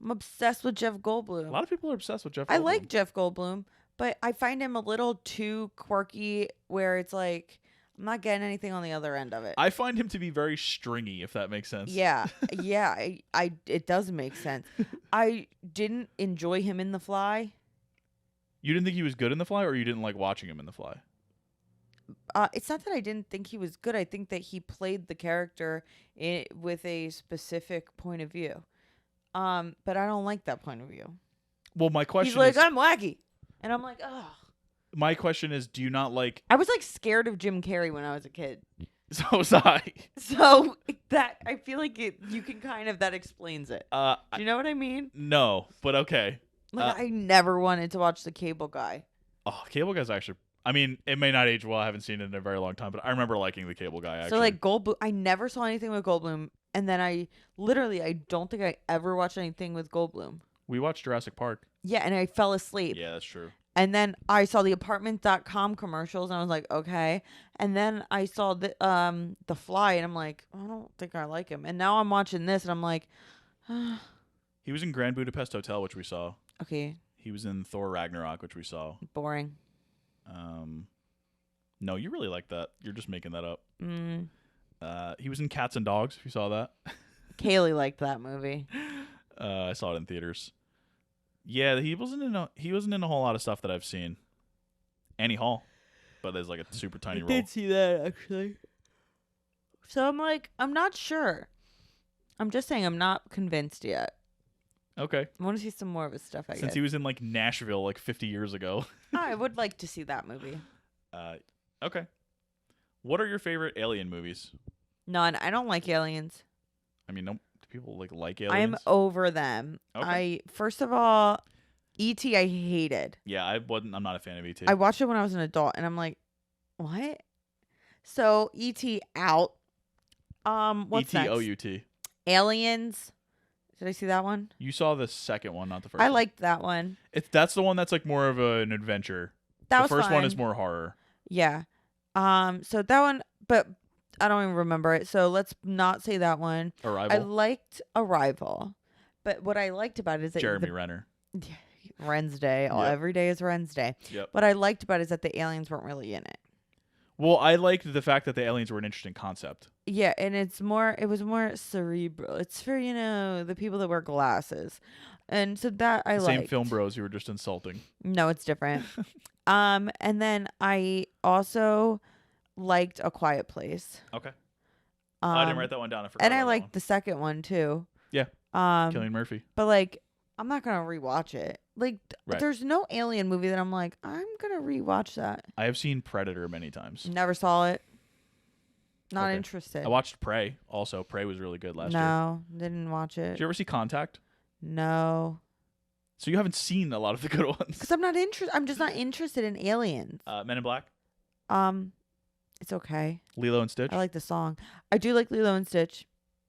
I'm obsessed with Jeff Goldblum. A lot of people are obsessed with Jeff Goldblum. I like Jeff Goldblum, but I find him a little too quirky where it's like I'm not getting anything on the other end of it. I find him to be very stringy, if that makes sense. Yeah. It does make sense. I didn't enjoy him in The Fly. You didn't think he was good in The Fly, or you didn't like watching him in The Fly? It's not that I didn't think he was good. I think that he played the character with a specific point of view. But I don't like that point of view. Well, my question He's like, is, I'm wacky. And I'm like, oh. my question is, do you not like? I was like scared of Jim Carrey when I was a kid. So was I. So that I feel like you can kind of that explains it. Do you know what I mean? No, but okay. Like I never wanted to watch The Cable Guy. Oh, Cable Guy's actually. I mean, it may not age well. I haven't seen it in a very long time, but I remember liking The Cable Guy. Actually, So like Goldblum, I never saw anything with Goldblum, and then I don't think I ever watched anything with Goldblum. we watched Jurassic Park. Yeah, and I fell asleep. Yeah, that's true. And then I saw the apartment.com commercials, and I was like, okay. And then I saw the Fly, and I'm like, I don't think I like him. And now I'm watching this, and I'm like, He was in Grand Budapest Hotel, which we saw. okay, He was in Thor Ragnarok, which we saw. boring. No, you really like that. You're just making that up. Mm. He was in Cats and Dogs, if you saw that. Kaylee liked that movie. I saw it in theaters. Yeah, he wasn't in a whole lot of stuff that I've seen. Annie Hall, but there's like a super tiny role. See that actually. So I'm like, I'm not sure. I'm just saying I'm not convinced yet. Okay. I want to see some more of his stuff, I Since guess. he was in like Nashville like 50 years ago. I would like to see that movie. Okay. What are your favorite Alien movies? None. I don't like aliens. I mean, no, do people like I am aliens? over them. Okay. First of all, E.T. I hated. Yeah, I'm not a fan of E.T. I watched it when I was an adult, and I'm like, what? So E.T. out. What's next? E.T.O.U.T. Aliens. Did I see that one? You saw the second one, not the first I one. liked that one. That's the one that's like more of an adventure. That The was first one fine. is more horror. Yeah. So that one, but I don't even remember it. So let's not say that one. I Arrival. liked Arrival, but what I liked about it is that Jeremy Renner. Ren's Day. Oh, Yep. every day is Ren's Day. Yep. What I liked about it is that the aliens weren't really in it. Well, I liked the fact that the aliens were an interesting concept. Yeah, and it was more cerebral. It's for, the people that wear glasses. And so that I The same liked. film bros you were just insulting. No, it's different. And then I also liked A Quiet Place. Okay. I didn't write that one down. I forgot. And I about that liked one. the second one too. Yeah. Um, Cillian Murphy. but like, I'm not gonna rewatch it. Like, Right. there's no Alien movie that I'm like, I'm gonna rewatch that. I have seen Predator many times. Never saw it. Not Okay. interested. I watched Prey. Also, Prey was really good last year. No, didn't watch it. Did you ever see Contact? No, So you haven't seen a lot of the good ones. because I'm not interested. I'm just not interested in aliens. Men in Black, It's okay. Lilo and Stitch. I like the song. I do like Lilo and Stitch,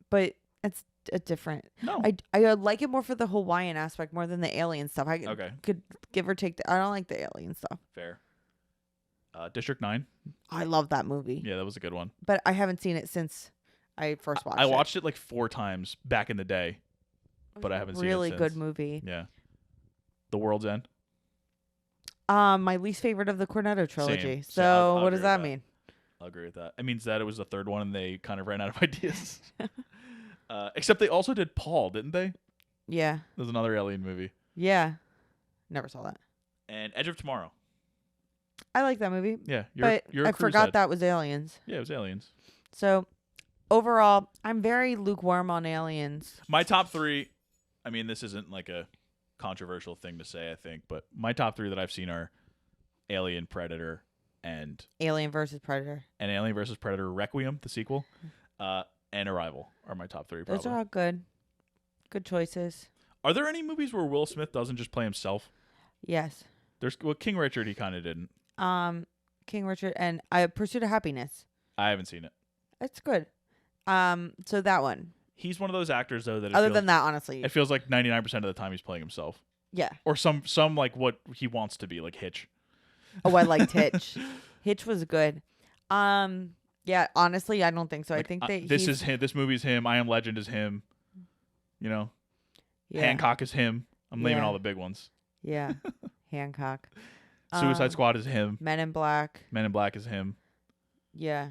but it's a different. No. I like it more for the Hawaiian aspect more than the alien stuff. I Okay. could give or take. I don't like the alien stuff. Fair. District 9. I love that movie, Yeah, that was a good one. but I haven't seen it since I first watched it. I watched it like 4 times back in the day. It but was I haven't a seen it really good since. movie. Yeah. The World's End. My least favorite of the Cornetto trilogy. Same. So I'll what does agree that with mean? I'll agree with that. It means that it was the third one and they kind of ran out of ideas. Except they also did Paul, didn't they? Yeah, There's another alien movie. yeah. Never saw that. And Edge of Tomorrow. I like that movie, Yeah. but you're a I cruise forgot head. that was aliens. Yeah, it was aliens. So overall, I'm very lukewarm on aliens. My top 3, I mean, this isn't like a controversial thing to say, I think, but my top 3 that I've seen are Alien, Predator, and Alien versus Predator. Alien vs. Predator Requiem, the sequel, and Arrival are my top 3 Those probably. are all good. Good choices. Are there any movies where Will Smith doesn't just play himself? Yes. King Richard, he kind of didn't. King Richard and Pursuit of Happiness. I haven't seen it. It's good. So that one. He's one of those actors though that Other than that, honestly, it feels like 99% of the time he's playing himself, yeah. or some like what he wants to be, like Hitch. Oh, I liked Hitch. Hitch was good. Yeah. Honestly, I don't think so. Like, I think that this is him. This movie's him. I Am Legend is him. You know, yeah, Hancock is him. I'm naming Yeah. all the big ones. Yeah. Hancock. Suicide Squad is him. Men in Black. Men in Black is him. Yeah.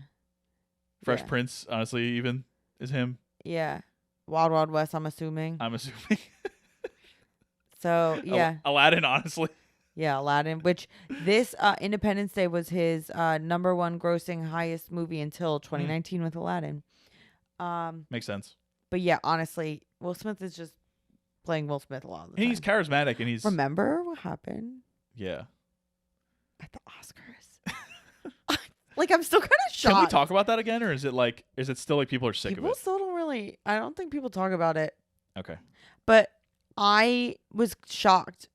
Fresh Yeah. Prince, honestly, even is him. Yeah. Wild Wild West. I'm assuming. I'm assuming. So yeah. Aladdin, honestly. Yeah, Aladdin, which this Independence Day was his number 1 grossing highest movie until 2019 with Aladdin. Makes sense. But yeah, honestly, Will Smith is just playing Will Smith a lot of the And time. he's charismatic, and he's Remember what happened yeah. at the Oscars? Like, I'm still kind of shocked. Can we talk about that again, or is it still like people are sick People of it? still don't really. I don't think people talk about it. Okay. But I was shocked.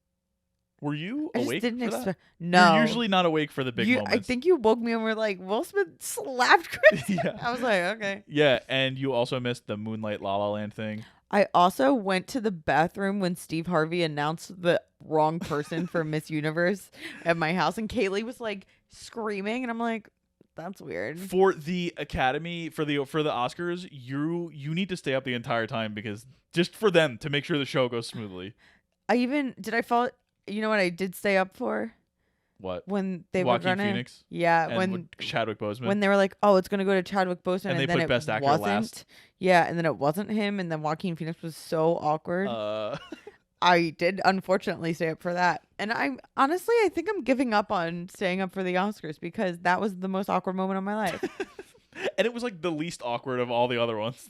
Were you I just awake didn't for that? expect. No, You're usually not awake for the big I moments. think you woke me and were like, Will Smith slapped Chris. Yeah. I was like, okay. Yeah, and you also missed the Moonlight La La Land thing. I also went to the bathroom when Steve Harvey announced the wrong person for Miss Universe at my house, and Kaylee was like screaming, and I'm like, that's weird. For the Academy, for the Oscars, you need to stay up the entire time, because just for them to make sure the show goes smoothly. Did I fall? You know what I did stay up for? What? When they Joaquin were gonna, Phoenix? yeah, And when with Chadwick Boseman. when they were like, oh, it's gonna go to Chadwick Boseman, And they then put it Best Actor wasn't. last. Yeah, and then it wasn't him, and then Joaquin Phoenix was so awkward. I did unfortunately stay up for that, and I think I'm giving up on staying up for the Oscars because that was the most awkward moment of my life. and it was like the least awkward of all the other ones.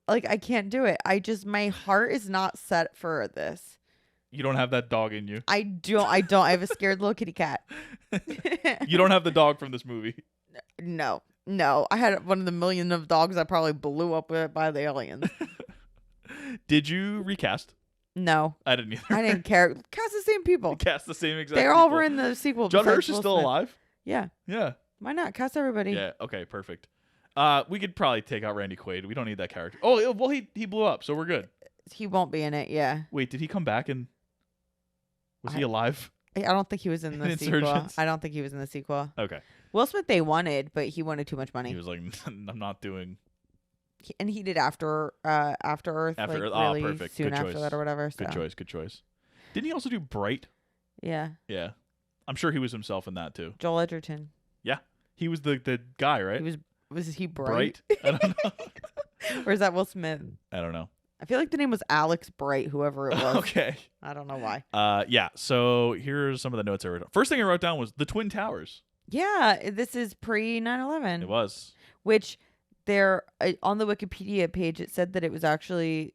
Like, I can't do it. My heart is not set for this. You don't have that dog in you. I don't. I have a scared little kitty cat. You don't have the dog from this movie. No. I had one of the million of dogs that probably blew up by the aliens. Did you recast? No, I didn't either. I didn't care. Cast the same people. Cast the same exact They all people. were in the sequel. John besides Hirsch is Will still Smith. alive? Yeah. Yeah. Why not? Cast everybody. Yeah. Okay, perfect. We could probably take out Randy Quaid. We don't need that character. Oh, well, he blew up, so we're good. He won't be in it. Yeah. Wait, did he come back and was he alive? I don't think he was in the sequel. Insurgents? I don't think he was in the sequel. Okay. Will Smith they wanted, but he wanted too much money. He was like, I'm not doing. And he did After Earth. After like, Earth. Oh, really perfect. soon Good after choice. that or whatever. Good so. choice. Didn't he also do Bright? Yeah. Yeah. I'm sure he was himself in that too. Joel Edgerton. Yeah. He was the guy, right? Was he bright? Bright? I don't know. Or is that Will Smith? I don't know. I feel like the name was Alex Bright, whoever it was. Okay. I don't know why. Yeah. So here's some of the notes I wrote down. First thing I wrote down was the Twin Towers. Yeah, this is pre It 9/11, was. which there on the Wikipedia page it said that it was actually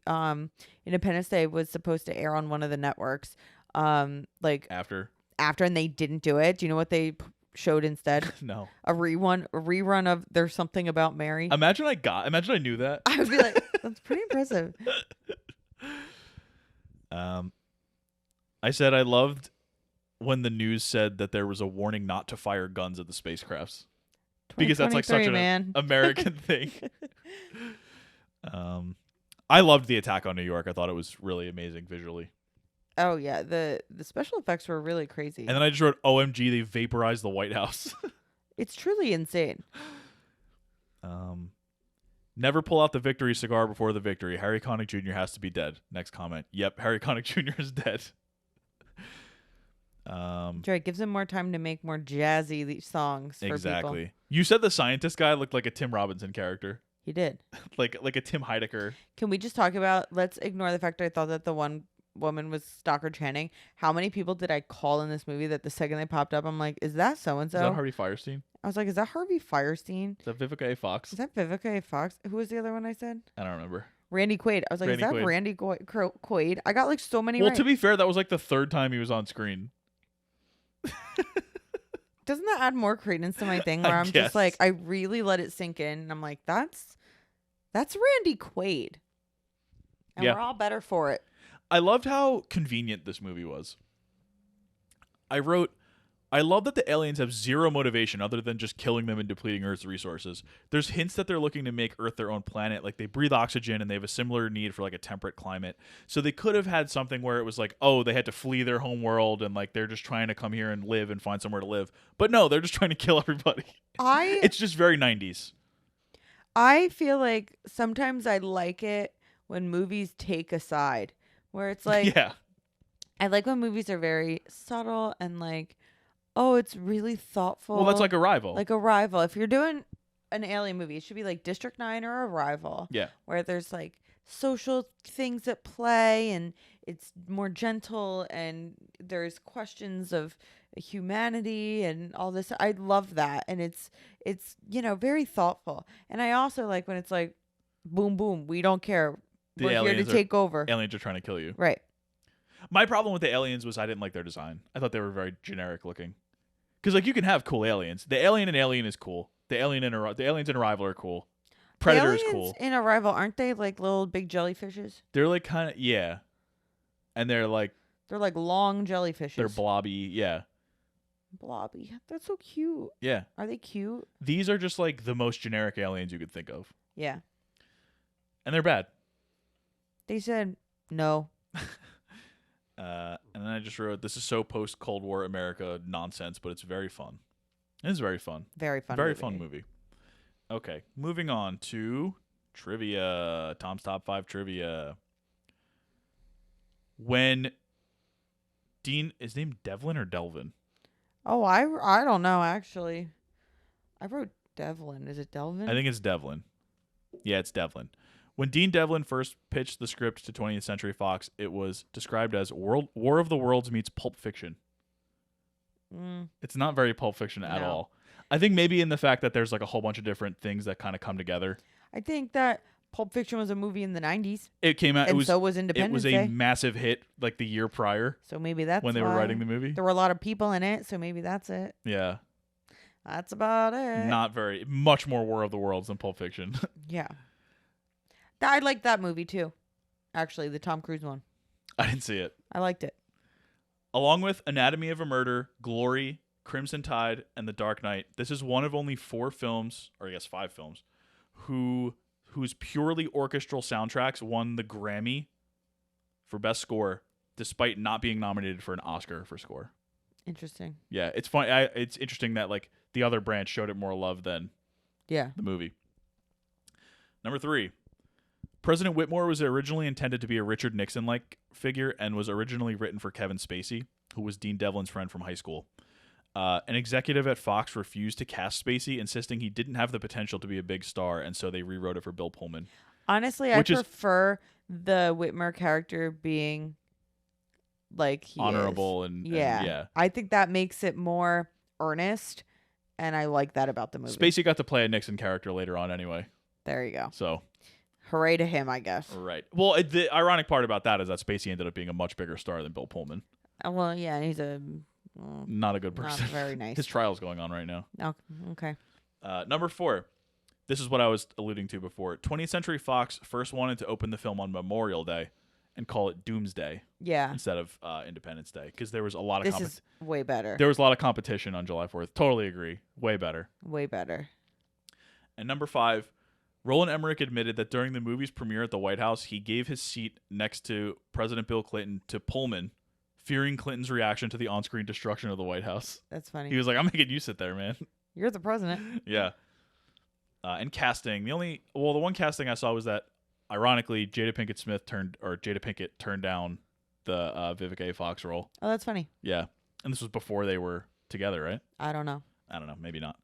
Independence Day was supposed to air on one of the networks like After. and they didn't do it. Do you know what they showed instead? No. A rerun of There's Something About Mary. Imagine I knew that. I would be like, that's pretty impressive. I said I loved when the news said that there was a warning not to fire guns at the spacecrafts. Because that's like such an American thing. I loved the attack on New York. I thought it was really amazing visually. Oh yeah, the special effects were really crazy. And then I just wrote, OMG, they vaporized the White House. It's truly insane. Never pull out the victory cigar before the victory. Harry Connick Jr. has to be dead. Next comment. Yep, Harry Connick Jr. is dead. It gives him more time to make more jazzy songs for exactly. people. You said the scientist guy looked like a Tim Robinson character. He did. like a Tim Heidecker. Can we just talk about, let's ignore the fact I thought that the one woman was Stockard Channing. How many people did I call in this movie that the second they popped up, I'm like, is that so-and-so? Is that Harvey Firestein? I was like, is that Harvey Firestein? Is that Vivica A. Fox? Is that Vivica A. Fox? Who was the other one I said? I don't remember. Randy Quaid. I was like, Randy is that Quaid. Randy Quaid? I got like so many Well, right. to be fair, that was like the third time he was on screen. Doesn't that add more credence to my thing where I'm guess. just like, I really let it sink in and I'm like, that's Randy Quaid. And Yeah. we're all better for it. I loved how convenient this movie was. I wrote, I love that the aliens have zero motivation other than just killing them and depleting Earth's resources. There's hints that they're looking to make Earth their own planet. Like they breathe oxygen and they have a similar need for like a temperate climate. So they could have had something where it was like, oh, they had to flee their home world and like they're just trying to come here and live and find somewhere to live. But no, they're just trying to kill everybody. It's just very 90s. I feel like sometimes I like it when movies take a side where it's like, yeah. I like when movies are very subtle and like, oh, it's really thoughtful. Well, that's like Arrival. Like Arrival. If you're doing an alien movie, it should be like District 9 or Arrival. Yeah. Where there's like social things at play and it's more gentle and there's questions of humanity and all this. I love that. And it's very thoughtful. And I also like when it's like, boom, boom, we don't care. We're here to take over. Aliens are trying to kill you. Right. My problem with the aliens was I didn't like their design. I thought they were very generic looking. Because like you can have cool aliens. The alien in Alien is cool. The aliens in Arrival are cool. Predator is cool. In Arrival, aren't they like little big jellyfishes? They're like kind of and they're like long jellyfishes. they're blobby. Yeah. Blobby. That's so cute. Yeah. Are they cute? These are just like the most generic aliens you could think of, Yeah. and they're bad. They said no. And then I just wrote, "This is so post Cold War America nonsense, but it's very fun. It's very fun. Very fun. Very fun movie." Okay, moving on to trivia. Tom's top 5 trivia. When Dean is named Devlin or Delvin? Oh, I don't know actually. I wrote Devlin. Is it Delvin? I think it's Devlin. Yeah, it's Devlin. When Dean Devlin first pitched the script to 20th Century Fox, it was described as War of the Worlds meets Pulp Fiction. It's not very Pulp Fiction at all. I think maybe in the fact that there's like a whole bunch of different things that kind of come together. I think that Pulp Fiction was a movie in the 90s. It came out. And so was Independence Day. It was a massive hit like the year prior. So maybe that's when they were writing the movie. There were a lot of people in it, so maybe that's it. Yeah. That's about it. Much more War of the Worlds than Pulp Fiction. Yeah. I liked that movie too. Actually, the Tom Cruise one. I didn't see it. I liked it. Along with Anatomy of a Murder, Glory, Crimson Tide, and The Dark Knight, this is one of only 4 films, or I guess 5 films, whose purely orchestral soundtracks won the Grammy for Best Score, despite not being nominated for an Oscar for score. Interesting. Yeah, it's fun. It's interesting that like the other branch showed it more love than the movie. Number 3. President Whitmore was originally intended to be a Richard Nixon-like figure and was originally written for Kevin Spacey, who was Dean Devlin's friend from high school. An executive at Fox refused to cast Spacey, insisting he didn't have the potential to be a big star, and so they rewrote it for Bill Pullman. Honestly, I Which is prefer the Whitmer character being like he honorable is. and Yeah. yeah. I think that makes it more earnest, and I like that about the movie. Spacey got to play a Nixon character later on anyway. There you go. So, hooray to him, I guess. right. Well, the ironic part about that is that Spacey ended up being a much bigger star than Bill Pullman. Well, yeah, he's Not a good person. not very nice. His trial's going on right now. Oh, okay. Number 4. This is what I was alluding to before. 20th Century Fox first wanted to open the film on Memorial Day and call it Doomsday Yeah. instead of Independence Day because there was a lot of This is way better. there was a lot of competition on July 4th. Totally agree. Way better. Way better. And number 5, Roland Emmerich admitted that during the movie's premiere at the White House, he gave his seat next to President Bill Clinton to Pullman, fearing Clinton's reaction to the on-screen destruction of the White House. That's funny. He was like, "I'm making you sit there, man." You're the president. Yeah. And casting, the one casting I saw was that, ironically, Jada Pinkett turned down the Vivica A. Fox role. Oh, that's funny. Yeah, and this was before they were together, right? I don't know. I don't know, maybe not.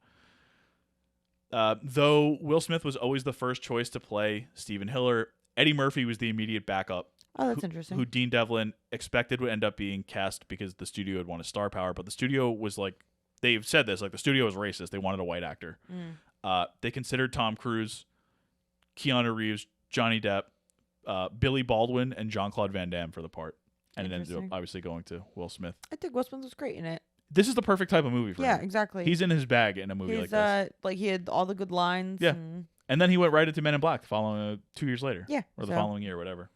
Though Will Smith was always the first choice to play Stephen Hiller, Eddie Murphy was the immediate backup. Oh, that's interesting. Who Dean Devlin expected would end up being cast because the studio had wanted star power, but the studio was like, they've said this, like the studio was racist. They wanted a white actor. They considered Tom Cruise, Keanu Reeves, Johnny Depp, Billy Baldwin, and Jean-Claude Van Damme for the part. And it ended up obviously going to Will Smith. I think Will Smith was great in it. This is the perfect type of movie for him. Yeah, exactly. He's in his bag in a movie like this. Like he had all the good lines. Yeah. And then he went right into Men in Black the following 2 years later. Yeah. Or the following year, whatever.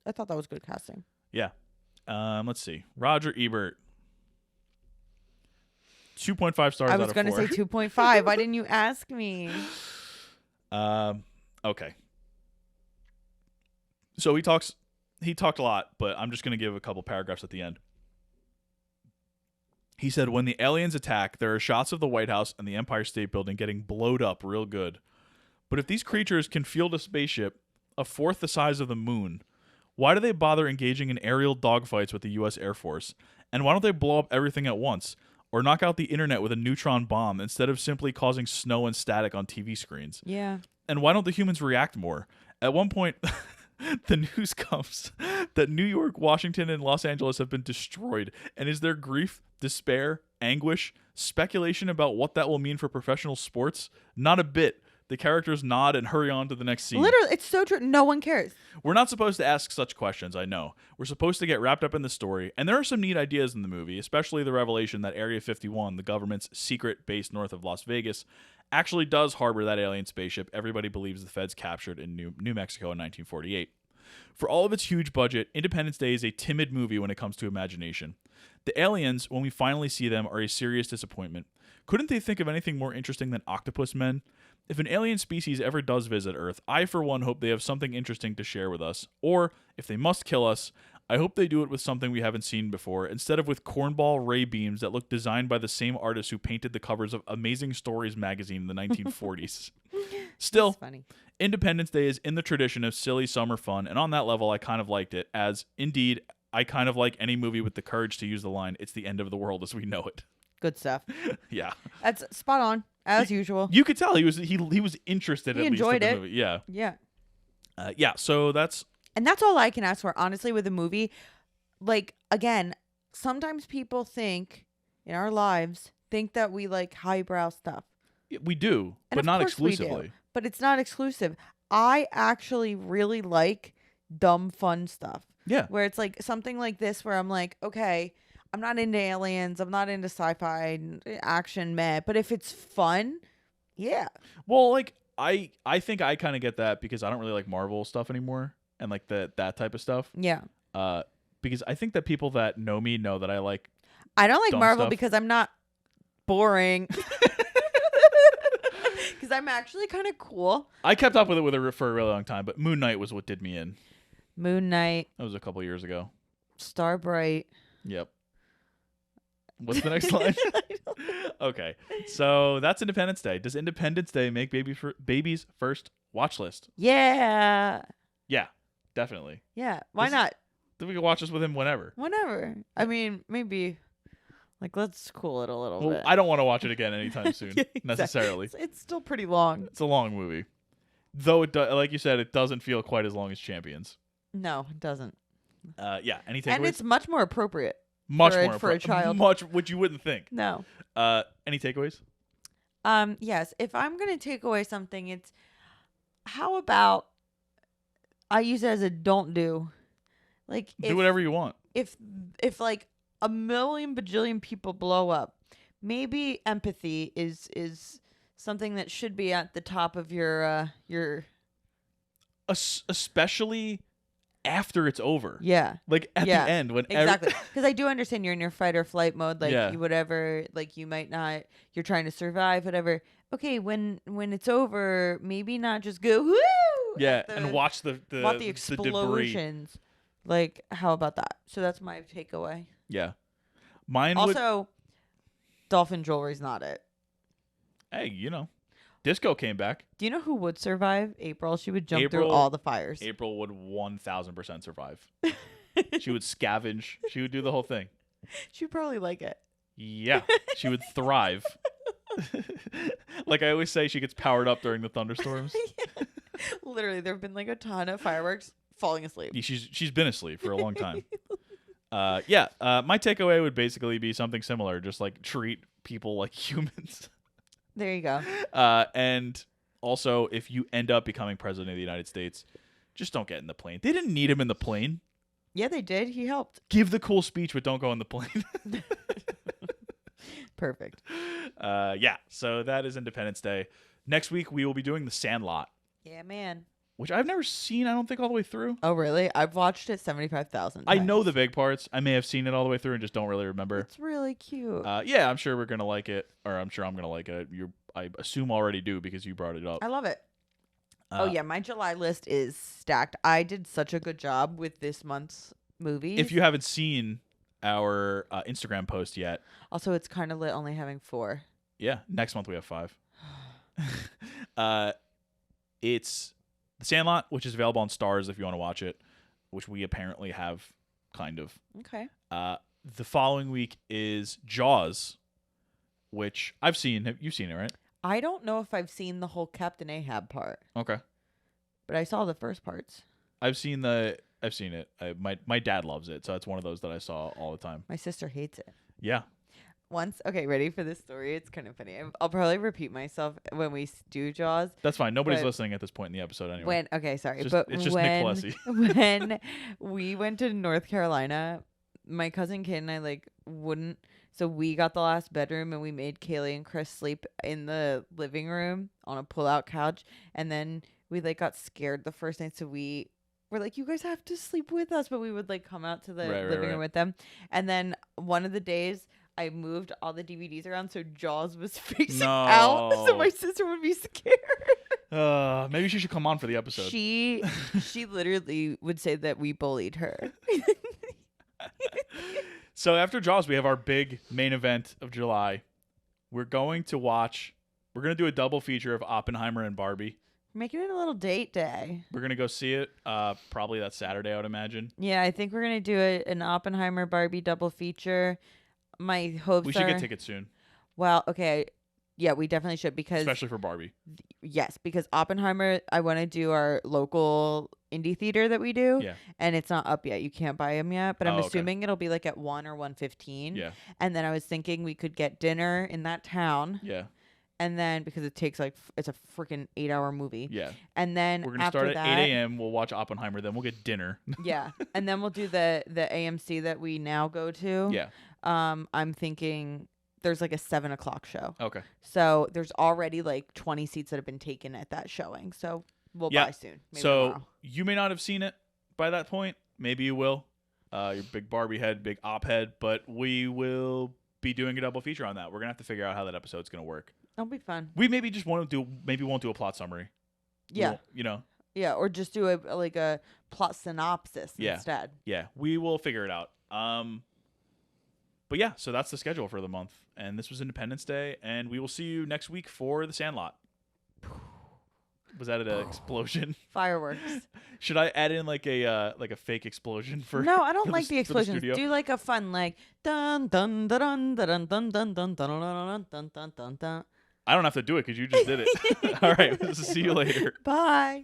I thought that was good casting. Yeah. Let's see. Roger Ebert. 2.5 stars out of 4. I was going to say 2.5. Why didn't you ask me? Okay. So he talked a lot, but I'm just going to give a couple paragraphs at the end. He said, when the aliens attack, there are shots of the White House and the Empire State Building getting blowed up real good. But if these creatures can field a spaceship a fourth the size of the moon, why do they bother engaging in aerial dogfights with the U.S. Air Force? And why don't they blow up everything at once? Or knock out the internet with a neutron bomb instead of simply causing snow and static on TV screens? Yeah. And why don't the humans react more? At one point, the news comes that New York, Washington, and Los Angeles have been destroyed. And is there grief, despair, anguish, speculation about what that will mean for professional sports? Not a bit. The characters nod and hurry on to the next scene. Literally, it's so true. No one cares. We're not supposed to ask such questions, I know. We're supposed to get wrapped up in the story, and there are some neat ideas in the movie, especially the revelation that Area 51, the government's secret base north of Las Vegas, actually does harbor that alien spaceship everybody believes the feds captured in New Mexico in 1948. For all of its huge budget, Independence Day is a timid movie when it comes to imagination. The aliens, when we finally see them, are a serious disappointment. Couldn't they think of anything more interesting than octopus men? If an alien species ever does visit Earth, I for one hope they have something interesting to share with us. Or, if they must kill us, I hope they do it with something we haven't seen before, instead of with cornball ray beams that look designed by the same artist who painted the covers of Amazing Stories magazine in the 1940s. Still, funny. Independence Day is in the tradition of silly summer fun, and on that level I kind of liked it, as, indeed, I kind of like any movie with the courage to use the line, "It's the end of the world as we know it." Good stuff. Yeah. That's spot on, as usual. You could tell he was interested He at least enjoyed in the it. movie. Yeah. Yeah. Yeah, so that's... And that's all I can ask for, honestly, with a movie. Like, again, sometimes people think, in our lives, think that we like highbrow stuff. We do, And but of not course we do. exclusively. But it's not exclusive. I actually really like dumb, fun stuff. Yeah. Where it's like something like this where I'm like, okay, I'm not into aliens. I'm not into sci-fi action, meh. But if it's fun, yeah. Well, like, I think I kind of get that because I don't really like Marvel stuff anymore and like that type of stuff. Yeah. Because I think that people that know me know that I like... I don't like dumb Marvel stuff. because I'm not boring. Because I'm actually kind of cool. I kept up with it for a really long time, but Moon Knight was what did me in. Moon Knight, That was a couple years ago. Starbright. Yep. What's the next line? Okay, so that's Independence Day. Does Independence Day make baby's first watch list? Yeah. Yeah, definitely. Yeah. Why This- not? Then we can watch this with him whenever. Whenever. I mean, maybe. Like, let's cool it a little Well, bit. I don't want to watch it again anytime soon, Yeah, exactly. necessarily. It's still pretty long. It's a long movie. Though like you said, it doesn't feel quite as long as Champions. No, it doesn't. Yeah. Any And takeaways? it's much more appropriate. Much for more for a child. Much, which you wouldn't think. No. Any takeaways? Yes. If I'm gonna take away something, it's how about I use it as a don't do. Like Do whatever you want. If like a million bajillion people blow up, maybe empathy is something that should be at the top of your Especially after it's over. yeah. Like at the end when exactly, because I do understand you're in your fight or flight mode, like Yeah. you whatever, like you might not, you're trying to survive, whatever. Okay, when it's over, maybe not just go woo. Yeah, and watch the the debris. explosions. Like, how about that? So that's my takeaway. Yeah, mine would. Also, dolphin jewelry's not it. Hey, disco came back. Do you know who would survive? April. She would jump through April- all the fires. April would 1000% survive. She would scavenge. She would do the whole thing. She'd probably like it. Yeah, she would thrive. Like I always say, she gets powered up during the thunderstorms. Literally, there have been like a ton of fireworks falling asleep. She's been asleep for a long time. My takeaway would basically be something similar, just like treat people like humans. There you go. And also, if you end up becoming president of the United States, just don't get in the plane. They didn't need him in the plane. Yeah, they did. He helped. Give the cool speech, but don't go in the plane. Perfect. So that is Independence Day. Next week, we will be doing The Sandlot, Yeah, man. which I've never seen, I don't think, all the way through. Oh, really? I've watched it 75,000 I times. know the big parts. I may have seen it all the way through and just don't really remember. It's really cute. I'm sure we're going to like it, or I'm sure I'm going to like it. I assume already do because you brought it up. I love it. My July list is stacked. I did such a good job with this month's movies. If you haven't seen our Instagram post yet. Also, it's kind of lit only having 4. Yeah, next month we have 5. It's The Sandlot, which is available on Stars if you want to watch it, which we apparently have, kind of. Okay. The following week is Jaws, which I've seen. You've seen it, right? I don't know if I've seen the whole Captain Ahab part, Okay. but I saw the first parts. I've seen it. My dad loves it, so it's one of those that I saw all the time. My sister hates it. Yeah. Once, okay, ready for this story? It's kind of funny. I'll probably repeat myself when we do Jaws. That's fine. Nobody's But- listening at this point in the episode anyway. Sorry, It's just Nick Pileggi. when we went to North Carolina, my cousin Kid and I wouldn't. So we got the last bedroom and we made Kaylee and Chris sleep in the living room on a pull-out couch, and then we got scared the first night, so we were like, "You guys have to sleep with us," but we would come out to the living room with them, and then one of the days I moved all the DVDs around so Jaws was facing out, so my sister would be scared. Maybe she should come on for the episode. She literally would say that we bullied her. So after Jaws, we have our big main event of July. We're going to do a double feature of Oppenheimer and Barbie. Making it a little date day. We're going to go see it probably that Saturday, I would imagine. Yeah, I think we're going to do an Oppenheimer Barbie double feature. My hopes We should get tickets soon. Well, okay. Yeah, we definitely should, because Especially for Barbie. Yes, because Oppenheimer, I want to do our local indie theater that we do. Yeah. And it's not up yet. You can't buy them yet, but I'm okay. assuming it'll be at 1 or 1:15. Yeah. And then I was thinking we could get dinner in that town. Yeah. And then, because it takes it's a freaking 8-hour movie. Yeah. And then we're gonna start at 8 a.m. We'll watch Oppenheimer. Then we'll get dinner. Yeah. And then we'll do the AMC that we now go to. Yeah. I'm thinking there's a 7:00 show. Okay. So there's already 20 seats that have been taken at that showing. So we'll buy soon. Maybe so tomorrow. You may not have seen it by that point. Maybe you will. You're big Barbie head, big op head, but we will be doing a double feature on that. We're gonna have to figure out how that episode's gonna work. That'll be fun. We maybe just won't do a plot summary. Yeah. Yeah, or just do a plot synopsis instead. Yeah, we will figure it out. But yeah, so that's the schedule for the month. And this was Independence Day, and we will see you next week for The Sandlot. Was that an explosion? Fireworks. Should I add in a fake explosion for? No, I don't for like the explosions. studio? Do a fun dun dun dun dun dun dun dun dun dun dun dun dun dun. I don't have to do it because you just did it. All right. See you later. Bye.